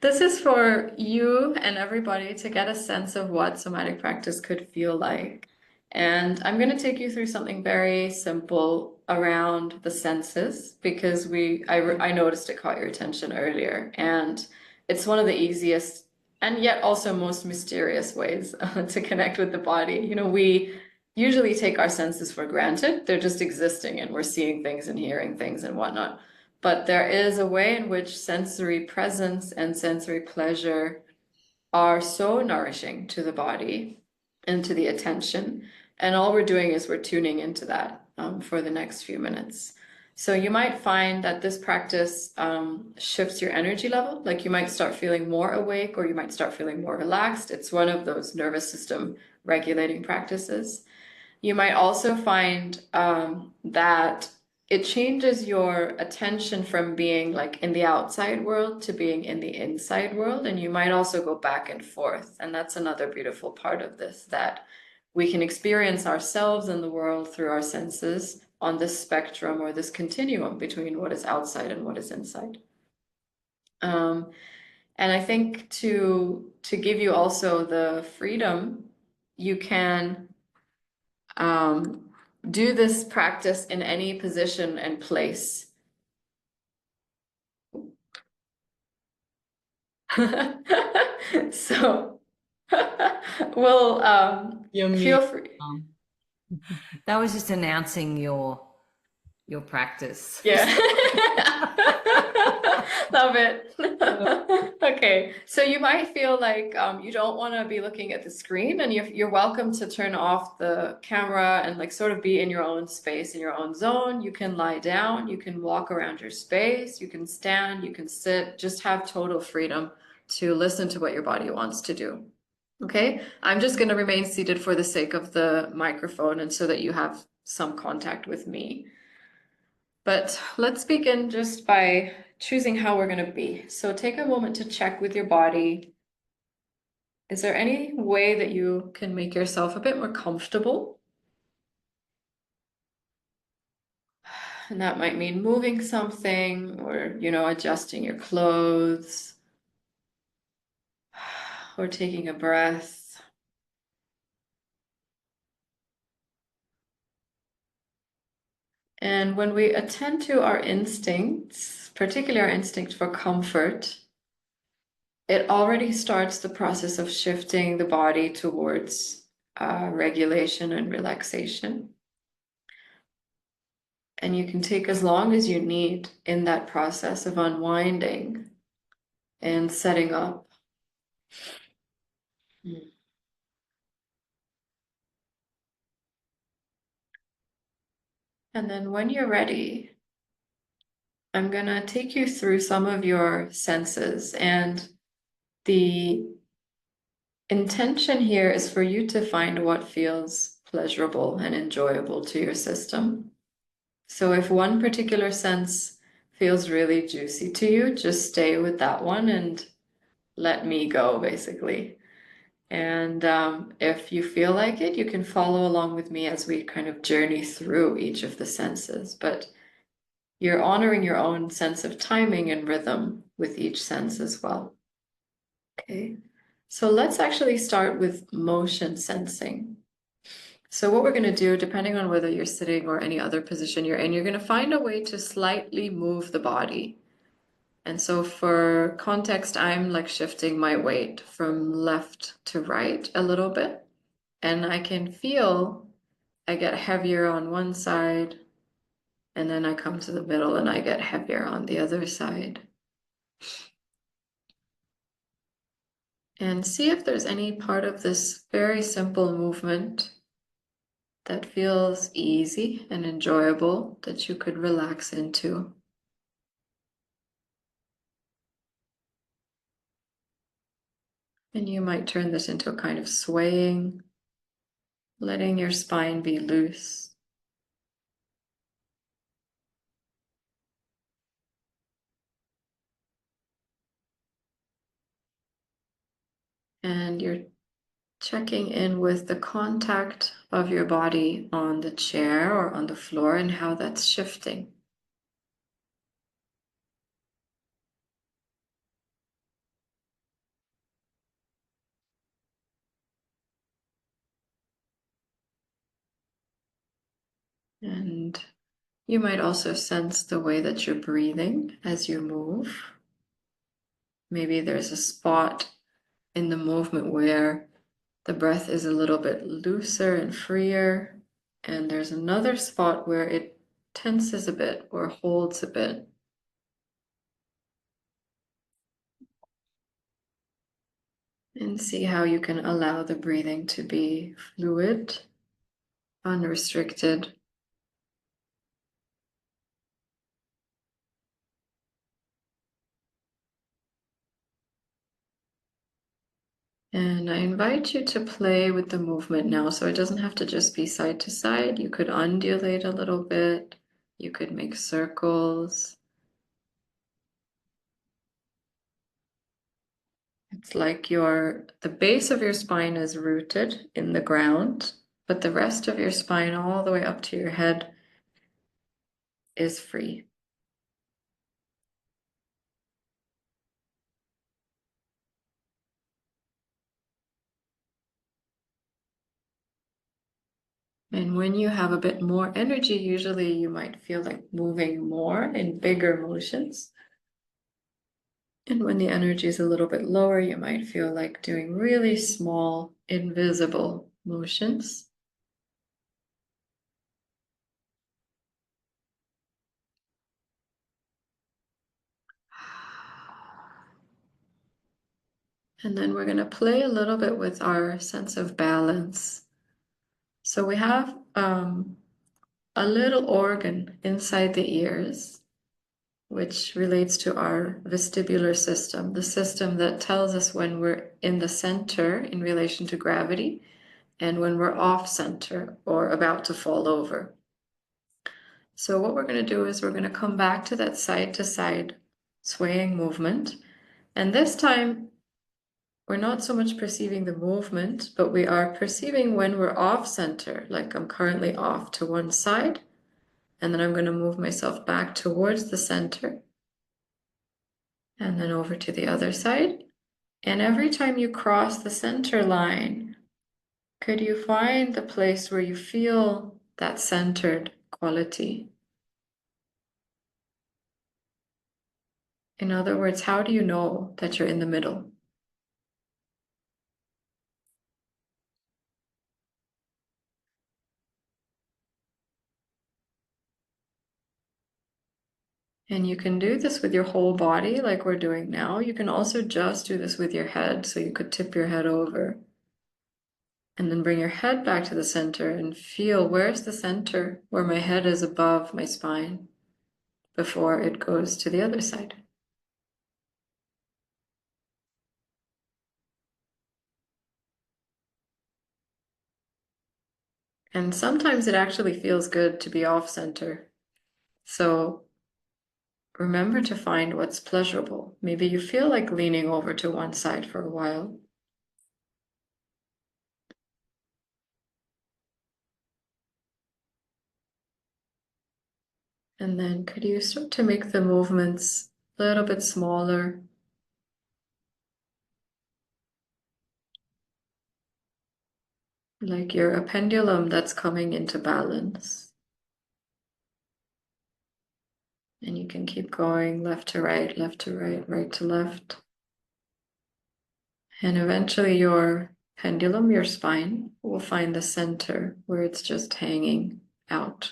this is for you and everybody to get a sense of what somatic practice could feel like. And I'm going to take you through something very simple around the senses because I noticed it caught your attention earlier, and it's one of the easiest and yet also most mysterious ways to connect with the body. You know, we usually take our senses for granted. They're just existing and we're seeing things and hearing things and whatnot. But there is a way in which sensory presence and sensory pleasure are so nourishing to the body and to the attention. And all we're doing is we're tuning into that for the next few minutes. So you might find that this practice shifts your energy level. Like you might start feeling more awake or you might start feeling more relaxed. It's one of those nervous system regulating practices. You might also find that it changes your attention from being like in the outside world to being in the inside world. And you might also go back and forth. And that's another beautiful part of this, that we can experience ourselves and the world through our senses on this spectrum or this continuum between what is outside and what is inside. And I think to give you also the freedom, you can do this practice in any position and place. So we'll You're feel mute. free. that was just announcing your practice. Yeah. Love it. Okay, so you might feel like you don't want to be looking at the screen, and you're welcome to turn off the camera and like sort of be in your own space, in your own zone. You can lie down, you can walk around your space, you can stand, you can sit, just have total freedom to listen to what your body wants to do. Okay, I'm just going to remain seated for the sake of the microphone and so that you have some contact with me. But let's begin just by choosing how we're going to be. So take a moment to check with your body. Is there any way that you can make yourself a bit more comfortable? And that might mean moving something or, you know, adjusting your clothes or taking a breath. And when we attend to our instincts, particularly our instinct for comfort, it already starts the process of shifting the body towards regulation and relaxation. And you can take as long as you need in that process of unwinding and setting up. And then when you're ready, I'm going to take you through some of your senses. And the intention here is for you to find what feels pleasurable and enjoyable to your system. So if one particular sense feels really juicy to you, just stay with that one and let me go, basically. And if you feel like it, you can follow along with me as we kind of journey through each of the senses. But you're honoring your own sense of timing and rhythm with each sense as well. Okay, so let's actually start with motion sensing. So what we're going to do, depending on whether you're sitting or any other position you're in, you're going to find a way to slightly move the body. And so for context, I'm like shifting my weight from left to right a little bit. And I can feel I get heavier on one side, and then I come to the middle and I get heavier on the other side. And see if there's any part of this very simple movement that feels easy and enjoyable that you could relax into. And you might turn this into a kind of swaying, letting your spine be loose. And you're checking in with the contact of your body on the chair or on the floor and how that's shifting. And you might also sense the way that you're breathing as you move. Maybe there's a spot in the movement where the breath is a little bit looser and freer, and there's another spot where it tenses a bit or holds a bit. And see how you can allow the breathing to be fluid, unrestricted. And I invite you to play with the movement now. So it doesn't have to just be side to side. You could undulate a little bit. You could make circles. It's like the base of your spine is rooted in the ground, but the rest of your spine all the way up to your head is free. And when you have a bit more energy, usually you might feel like moving more in bigger motions. And when the energy is a little bit lower, you might feel like doing really small, invisible motions. And then we're going to play a little bit with our sense of balance. So we have a little organ inside the ears, which relates to our vestibular system, the system that tells us when we're in the center in relation to gravity and when we're off center or about to fall over. So what we're going to do is we're going to come back to that side to side swaying movement. And this time, we're not so much perceiving the movement, but we are perceiving when we're off center, like I'm currently off to one side, and then I'm going to move myself back towards the center, and then over to the other side. And every time you cross the center line, could you find the place where you feel that centered quality? In other words, how do you know that you're in the middle? And you can do this with your whole body like we're doing now. You can also just do this with your head. So you could tip your head over and then bring your head back to the center and feel where's the center where my head is above my spine before it goes to the other side. And sometimes it actually feels good to be off center. So remember to find what's pleasurable. Maybe you feel like leaning over to one side for a while. And then could you start to make the movements a little bit smaller? Like you're a pendulum that's coming into balance. And you can keep going left to right, right to left. And eventually your pendulum, your spine, will find the center where it's just hanging out.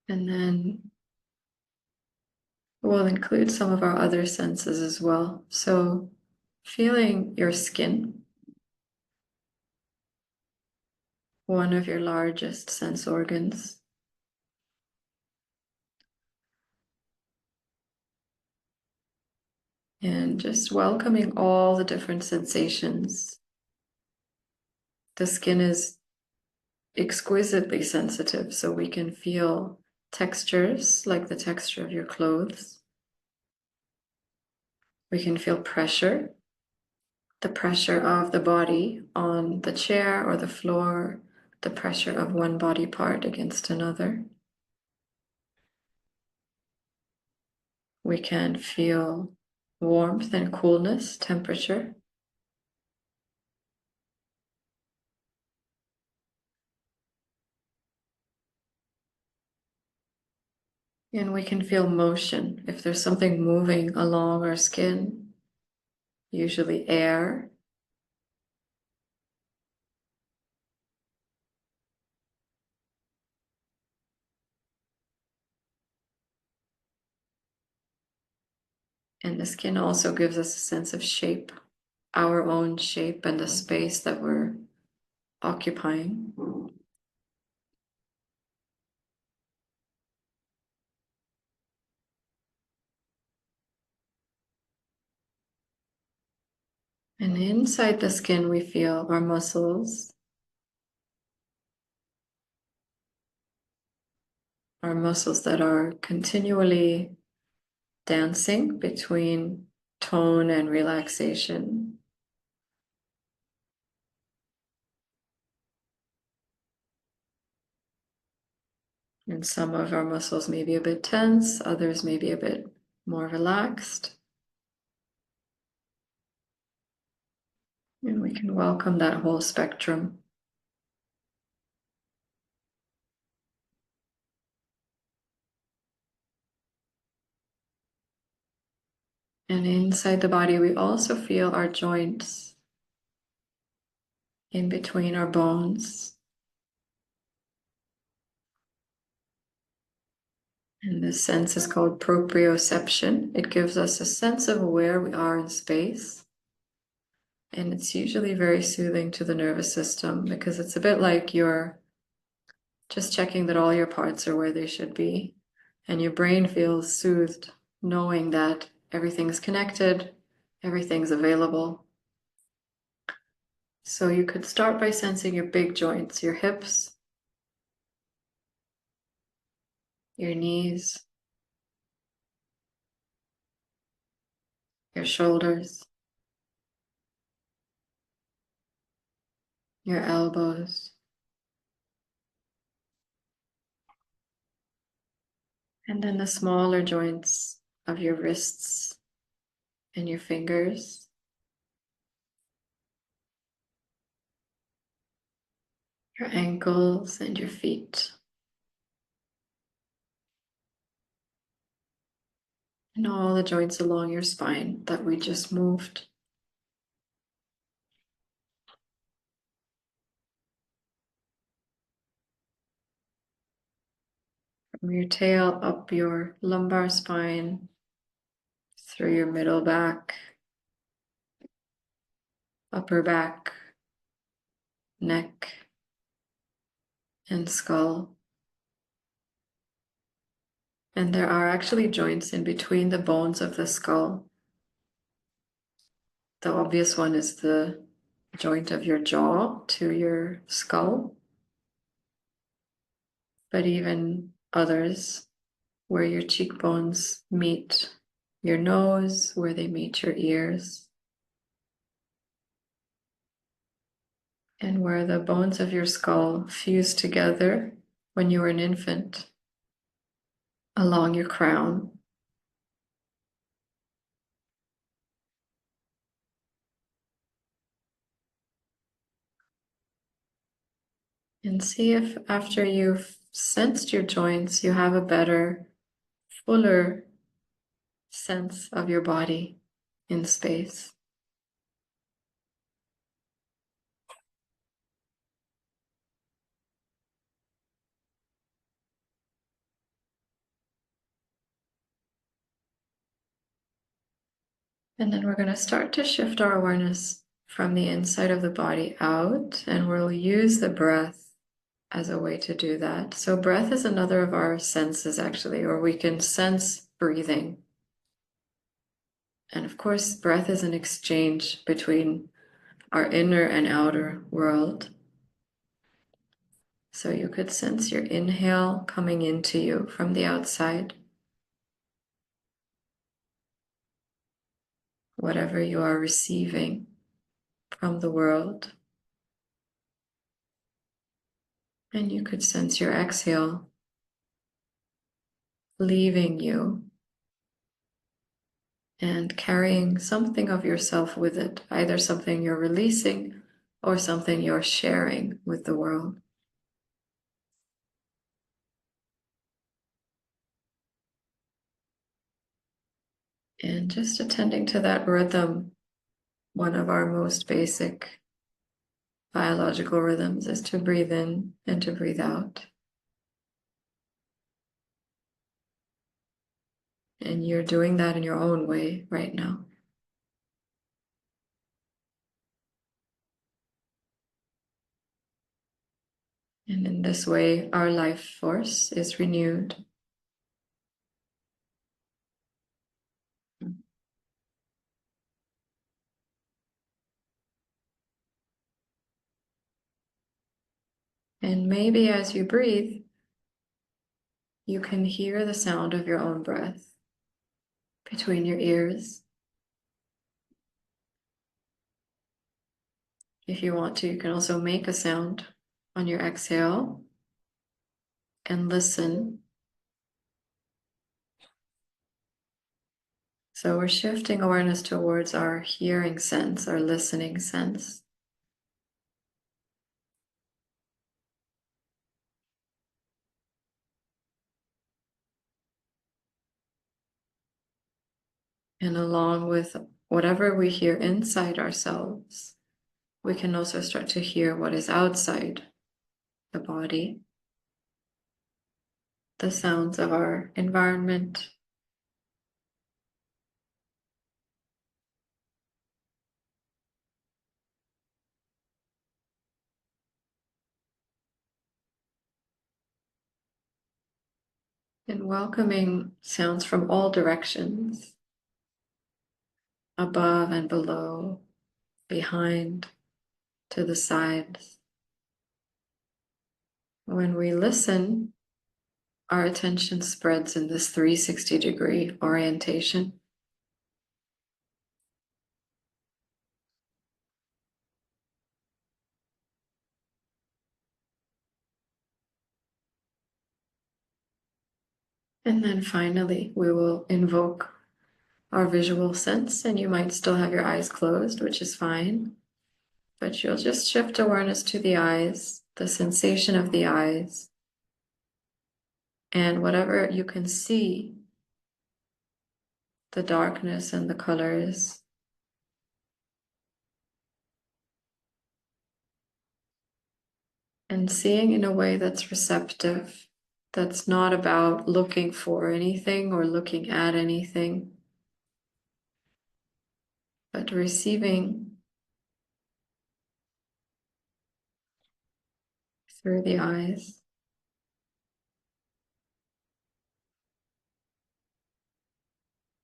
And then we'll include some of our other senses as well. So feeling your skin, one of your largest sense organs. And just welcoming all the different sensations. The skin is exquisitely sensitive, so we can feel textures like the texture of your clothes. We can feel pressure, the pressure of the body on the chair or the floor, the pressure of one body part against another. We can feel warmth and coolness, temperature. And we can feel motion. If there's something moving along our skin, usually air. And the skin also gives us a sense of shape, our own shape and the space that we're occupying. And inside the skin, we feel our muscles, that are continually dancing between tone and relaxation. And some of our muscles may be a bit tense, others may be a bit more relaxed. And we can welcome that whole spectrum. And inside the body, we also feel our joints in between our bones. And this sense is called proprioception. It gives us a sense of where we are in space. And it's usually very soothing to the nervous system because it's a bit like you're just checking that all your parts are where they should be. And your brain feels soothed knowing that everything's connected, everything's available. So you could start by sensing your big joints, your hips, your knees, your shoulders, your elbows, and then the smaller joints of your wrists and your fingers, your ankles and your feet, and all the joints along your spine that we just moved. From your tail up your lumbar spine, through your middle back, upper back, neck, and skull. And there are actually joints in between the bones of the skull. The obvious one is the joint of your jaw to your skull, but even others where your cheekbones meet your nose, where they meet your ears, and where the bones of your skull fuse together when you were an infant along your crown. And see if after you've sensed your joints, you have a better, fuller sense of your body in space. And then we're going to start to shift our awareness from the inside of the body out, and we'll use the breath as a way to do that. So breath is another of our senses, actually, or we can sense breathing. And of course, breath is an exchange between our inner and outer world. So you could sense your inhale coming into you from the outside. Whatever you are receiving from the world. And you could sense your exhale leaving you and carrying something of yourself with it, either something you're releasing or something you're sharing with the world. And just attending to that rhythm, one of our most basic biological rhythms is to breathe in and to breathe out. And you're doing that in your own way right now. And in this way, our life force is renewed. And maybe as you breathe, you can hear the sound of your own breath between your ears. If you want to, you can also make a sound on your exhale and listen. So we're shifting awareness towards our hearing sense, our listening sense. And along with whatever we hear inside ourselves, we can also start to hear what is outside the body, the sounds of our environment. And welcoming sounds from all directions, above and below, behind, to the sides. When we listen, our attention spreads in this 360-degree orientation. And then finally, we will invoke our visual sense, and you might still have your eyes closed, which is fine. But you'll just shift awareness to the eyes, the sensation of the eyes, and whatever you can see, the darkness and the colors. And seeing in a way that's receptive, that's not about looking for anything or looking at anything, but receiving through the eyes.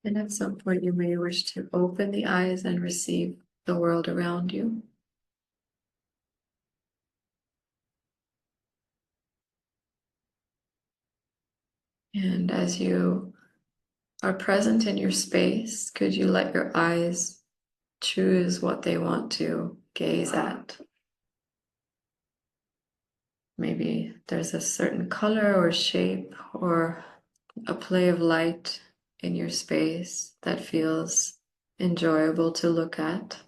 And at some point, you may wish to open the eyes and receive the world around you. And as you are present in your space, could you let your eyes choose what they want to gaze at? Maybe there's a certain color or shape or a play of light in your space that feels enjoyable to look at.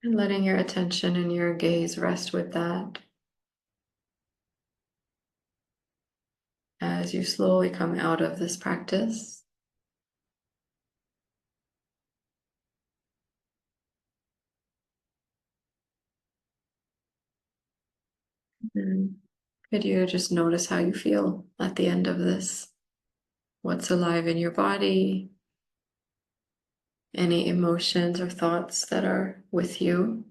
And letting your attention and your gaze rest with that as you slowly come out of this practice. Mm. Could you just notice how you feel at the end of this? What's alive in your body? Any emotions or thoughts that are with you?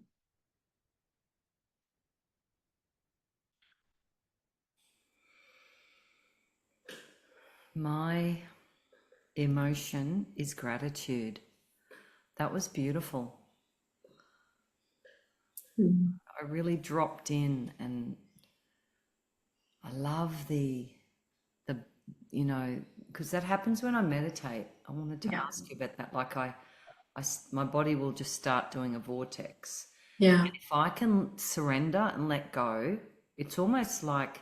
My emotion is gratitude. That was beautiful. Mm. I really dropped in, and I love the you know, because that happens when I meditate. I wanted to Yeah. ask you about that. Like my body will just start doing a vortex. Yeah. If I can surrender and let go, it's almost like,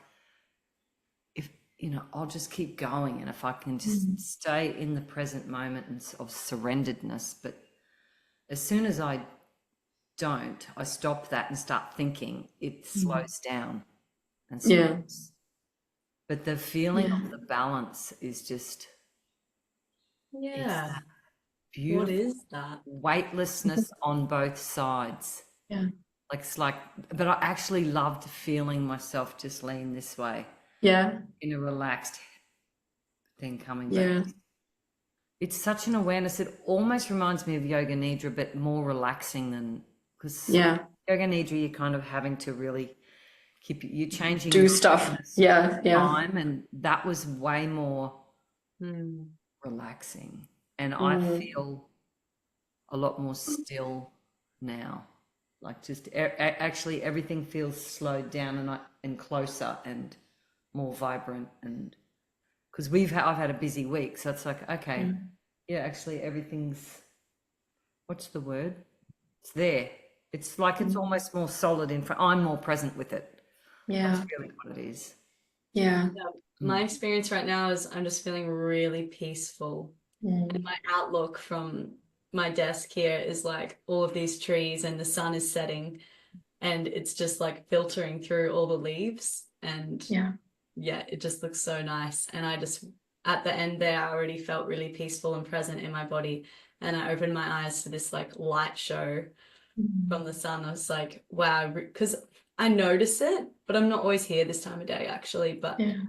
if I'll just keep going, and if I can just stay in the present moment and of surrenderedness. But as soon as I don't, I stop that and start thinking, it slows down and Yeah. stops. But the feeling of the balance is just, it's Yeah. that What beautiful is that? weightlessness on both sides. Yeah. Like, it's like, but I actually loved feeling myself just lean this way Yeah. in a relaxed, then coming back. Yeah. It's such an awareness. It almost reminds me of yoga nidra, but more relaxing than, because Yeah. yoga nidra, you're kind of having to really keep, you're changing Do your stuff. awareness Yeah. Yeah. time, and that was way more Mm. relaxing. And I Mm. feel a lot more still now. Like, just actually everything feels slowed down and closer and more vibrant. And because I've had a busy week, so it's like, okay, yeah, actually everything's, what's the word? It's there. It's like it's almost more solid in front. I'm more present with it. Yeah. That's really what it is. Yeah. Yeah. My experience right now is I'm just feeling really peaceful. And my outlook from my desk here is like all of these trees, and the sun is setting, and it's just like filtering through all the leaves. And Yeah. yeah, it just looks so nice. And I just, at the end there, I already felt really peaceful and present in my body. And I opened my eyes to this like light show from the sun. I was like, wow, because I notice it, but I'm not always here this time of day actually. But Yeah.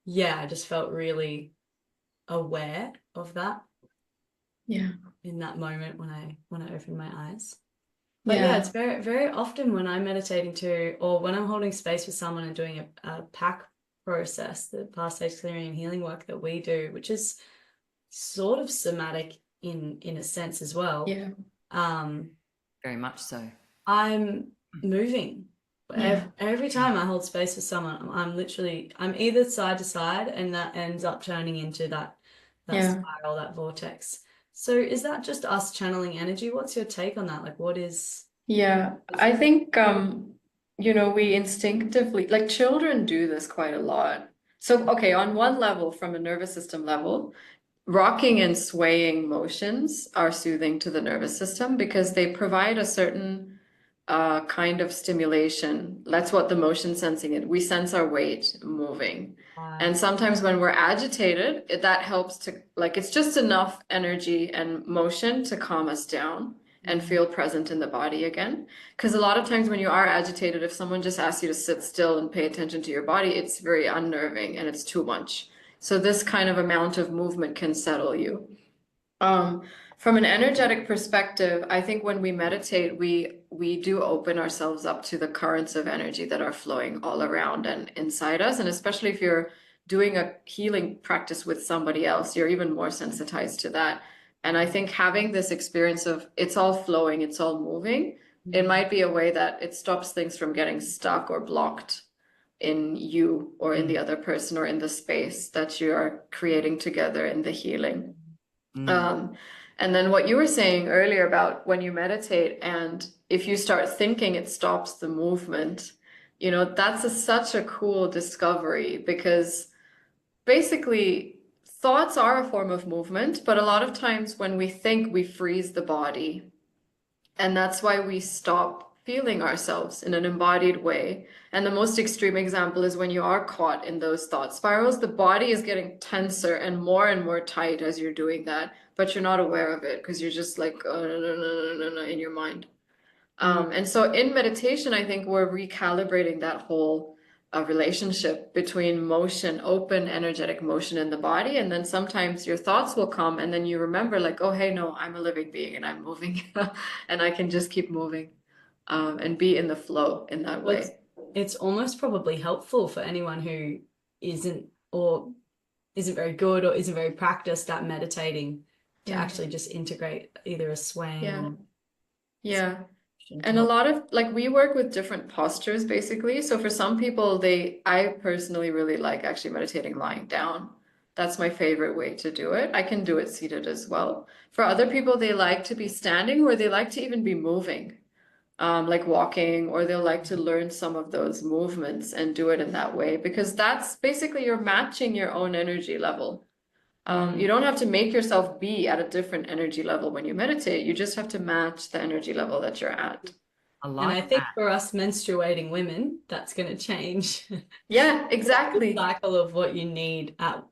yeah, I just felt really aware of that Yeah. in that moment when I opened my eyes. But yeah, it's very, very often when I'm meditating too, or when I'm holding space with someone and doing a pack process, the past stage clearing and healing work that we do, which is sort of somatic in a sense as well. Yeah. Very much so. I'm moving. Yeah. Every time I hold space with someone, I'm either side to side, and that ends up turning into that Yeah. spiral, that vortex. So is that just us channeling energy? What's your take on that? Like, what is? Yeah. I think we instinctively, like, children do this quite a lot. So, okay, on one level, from a nervous system level, rocking and swaying motions are soothing to the nervous system because they provide a certain kind of stimulation. That's what the motion sensing is. We sense our weight moving. And sometimes when we're agitated, that helps to, like, it's just enough energy and motion to calm us down and feel present in the body again. Because a lot of times when you are agitated, if someone just asks you to sit still and pay attention to your body, it's very unnerving and it's too much. So this kind of amount of movement can settle you. From an energetic perspective, I think when we meditate, we do open ourselves up to the currents of energy that are flowing all around and inside us. And especially if you're doing a healing practice with somebody else, you're even more sensitized to that. And I think having this experience of it's all flowing, it's all moving, it might be a way that it stops things from getting stuck or blocked in you or in the other person or in the space that you are creating together in the healing. And then what you were saying earlier about when you meditate and if you start thinking, it stops the movement, that's such a cool discovery because basically thoughts are a form of movement, but a lot of times when we think, we freeze the body. And that's why we stop feeling ourselves in an embodied way. And the most extreme example is when you are caught in those thought spirals, the body is getting tenser and more tight as you're doing that, but you're not aware of it because you're just like, oh, no, no, no, no, no, no, in your mind. And so in meditation, I think we're recalibrating that whole relationship between motion, open, energetic motion in the body. And then sometimes your thoughts will come and then you remember like, oh, hey, no, I'm a living being and I'm moving and I can just keep moving and be in the flow in that way. It's almost probably helpful for anyone who isn't very good or isn't very practiced at meditating to actually just integrate either a swaying or and a lot of like we work with different postures basically. So for some people, I personally really like actually meditating lying down. That's my favorite way to do it. I can do it seated as well. For other people, they like to be standing or they like to even be moving, like walking, or they'll like to learn some of those movements and do it in that way because that's basically you're matching your own energy level. You don't have to make yourself be at a different energy level when you meditate. You just have to match the energy level that you're at. And I think for us menstruating women, that's going to change. Yeah, exactly. The cycle of what you need at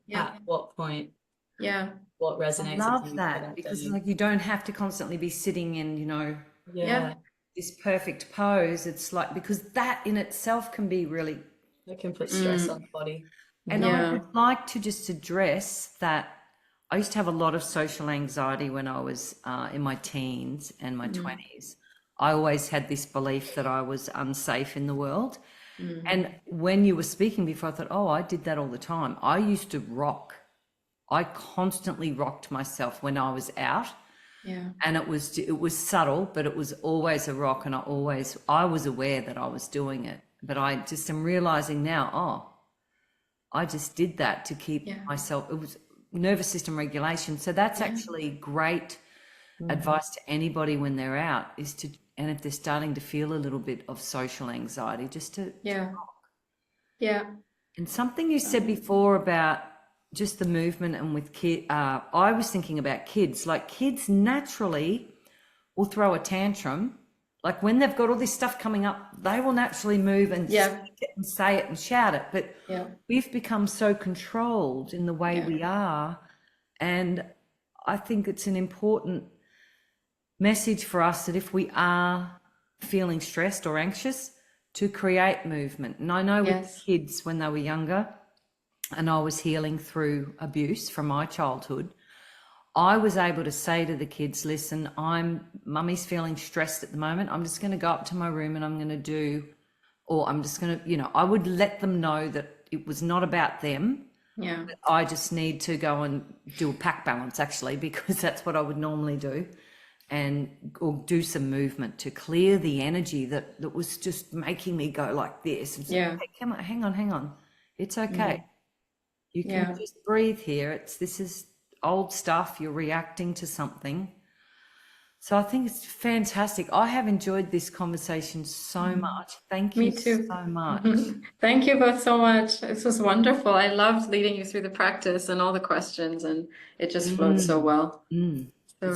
what point. Yeah. What resonates. I love that because like you don't have to constantly be sitting in, this perfect pose. It's like because that in itself can be really. It can put stress on the body. And I would like to just address that I used to have a lot of social anxiety when I was in my teens and my 20s. I always had this belief that I was unsafe in the world. And when you were speaking before, I thought, oh, I did that all the time. I used to rock. I constantly rocked myself when I was out. Yeah. And it was subtle, but it was always a rock. And I was aware that I was doing it. But I just am realizing now, I just did that to keep myself, it was nervous system regulation. So that's actually great advice to anybody when they're out and if they're starting to feel a little bit of social anxiety, just to talk. And something you said before about just the movement and with kids, I was thinking about kids, like kids naturally will throw a tantrum. Like when they've got all this stuff coming up, they will naturally move and speak it and say it and shout it. But we've become so controlled in the way we are. And I think it's an important message for us that if we are feeling stressed or anxious, to create movement. And I know with kids when they were younger, and I was healing through abuse from my childhood, I was able to say to the kids, listen, mummy's feeling stressed at the moment. I'm just going to go up to my room and I'm going to I would let them know that it was not about them. Yeah. I just need to go and do a pack balance actually, because that's what I would normally do or do some movement to clear the energy that was just making me go like this. And say, hey, come on, hang on. It's okay. You can just breathe here. This is old stuff, you're reacting to something. So I think it's fantastic. I have enjoyed this conversation so much. Thank you so much. Thank you both so much. This was wonderful. I loved leading you through the practice and all the questions, and it just flowed so well. So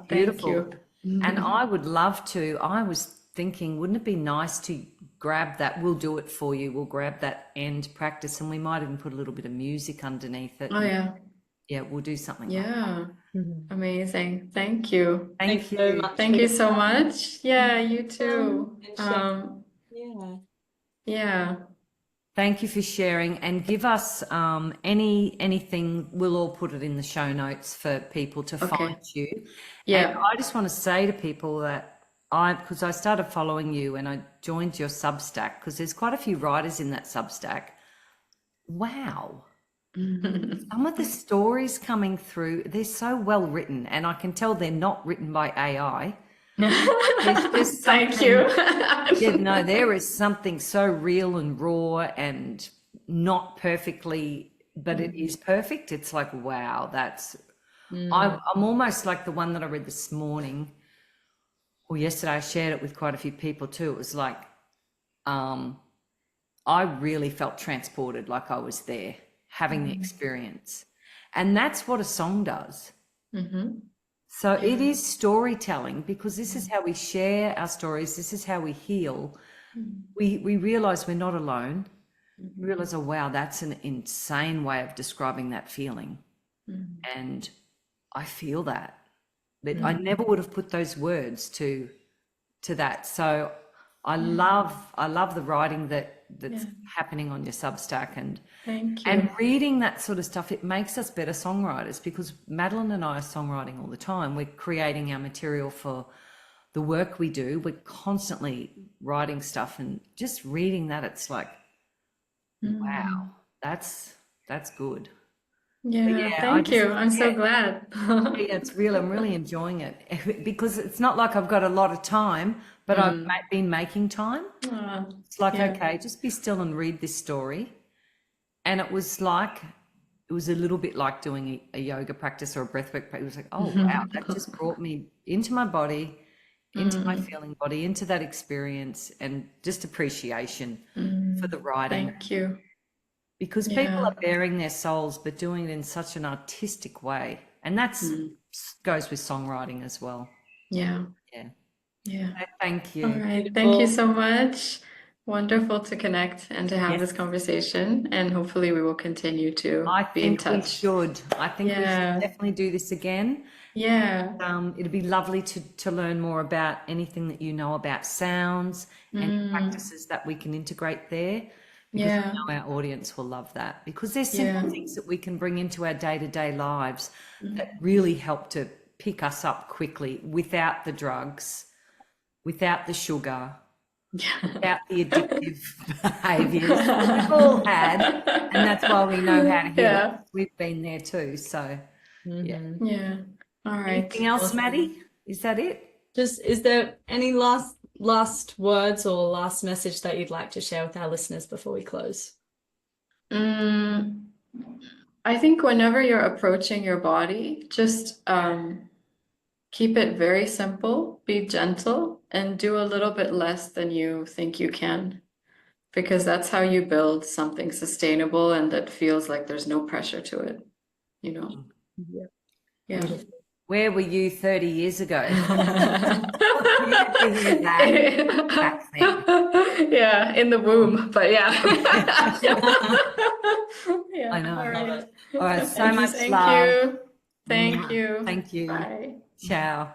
thank you. And I would love to, I was thinking, wouldn't it be nice to grab that? We'll do it for you. We'll grab that end practice and we might even put a little bit of music underneath it. Oh, yeah. Yeah, we'll do something like that. Amazing. Thank you. Thank you. So much. Thank you so much. Yeah, you too. Thank you for sharing, and give us anything. We'll all put it in the show notes for people to find you. Yeah. And I just want to say to people that because I started following you and I joined your Substack because there's quite a few writers in that Substack. Wow. Some of the stories coming through, they're so well written, and I can tell they're not written by AI. Thank you. There is something so real and raw and not perfectly, but it is perfect. It's like, wow, I'm almost like the one that I read this morning or yesterday. I shared it with quite a few people too. It was like, I really felt transported, like I was there, having the experience. And that's what a song does. So it is storytelling, because this is how we share our stories. This is how we heal. We realize we're not alone. We realize, oh, wow, that's an insane way of describing that feeling. And I feel that. But I never would have put those words to to that. So I love the writing that's happening on your Substack, and Thank you. and reading that sort of stuff. It makes us better songwriters, because Madeline and I are songwriting all the time. We're creating our material for the work we do. We're constantly writing stuff, and just reading that, it's like, wow, that's good. Yeah, thank you. I'm so glad. Yeah, it's real. I'm really enjoying it because it's not like I've got a lot of time, but I've been making time. It's like, okay, just be still and read this story. And it was a little bit like doing a yoga practice or a breathwork practice. It was like, oh, wow, that just brought me into my body, into my feeling body, into that experience, and just appreciation for the writing. Thank you. Because people are bearing their souls, but doing it in such an artistic way. And that's goes with songwriting as well. Yeah. So thank you. All right. Thank you so much. Wonderful to connect and to have this conversation. And hopefully we will continue to be in touch. I think we should definitely do this again. Yeah. It'd be lovely to learn more about anything that you know about sounds and practices that we can integrate there. Because I know our audience will love that, because there's simple things that we can bring into our day-to-day lives that really help to pick us up quickly, without the drugs, without the sugar, without the addictive behaviours we've all had, and that's why we know how to heal it. We've been there too. So Yeah. All right. Anything else, Maddie? Is that it? Just, is there any last words or last message that you'd like to share with our listeners before we close? I think whenever you're approaching your body, just keep it very simple, be gentle, and do a little bit less than you think you can, because that's how you build something sustainable and that feels like there's no pressure to it, you know? Yeah. Where were you 30 years ago? Yeah, in the womb, but yeah. I know. All right. All right, so much Thank love. you. Thank you. Thank you. Bye. Ciao.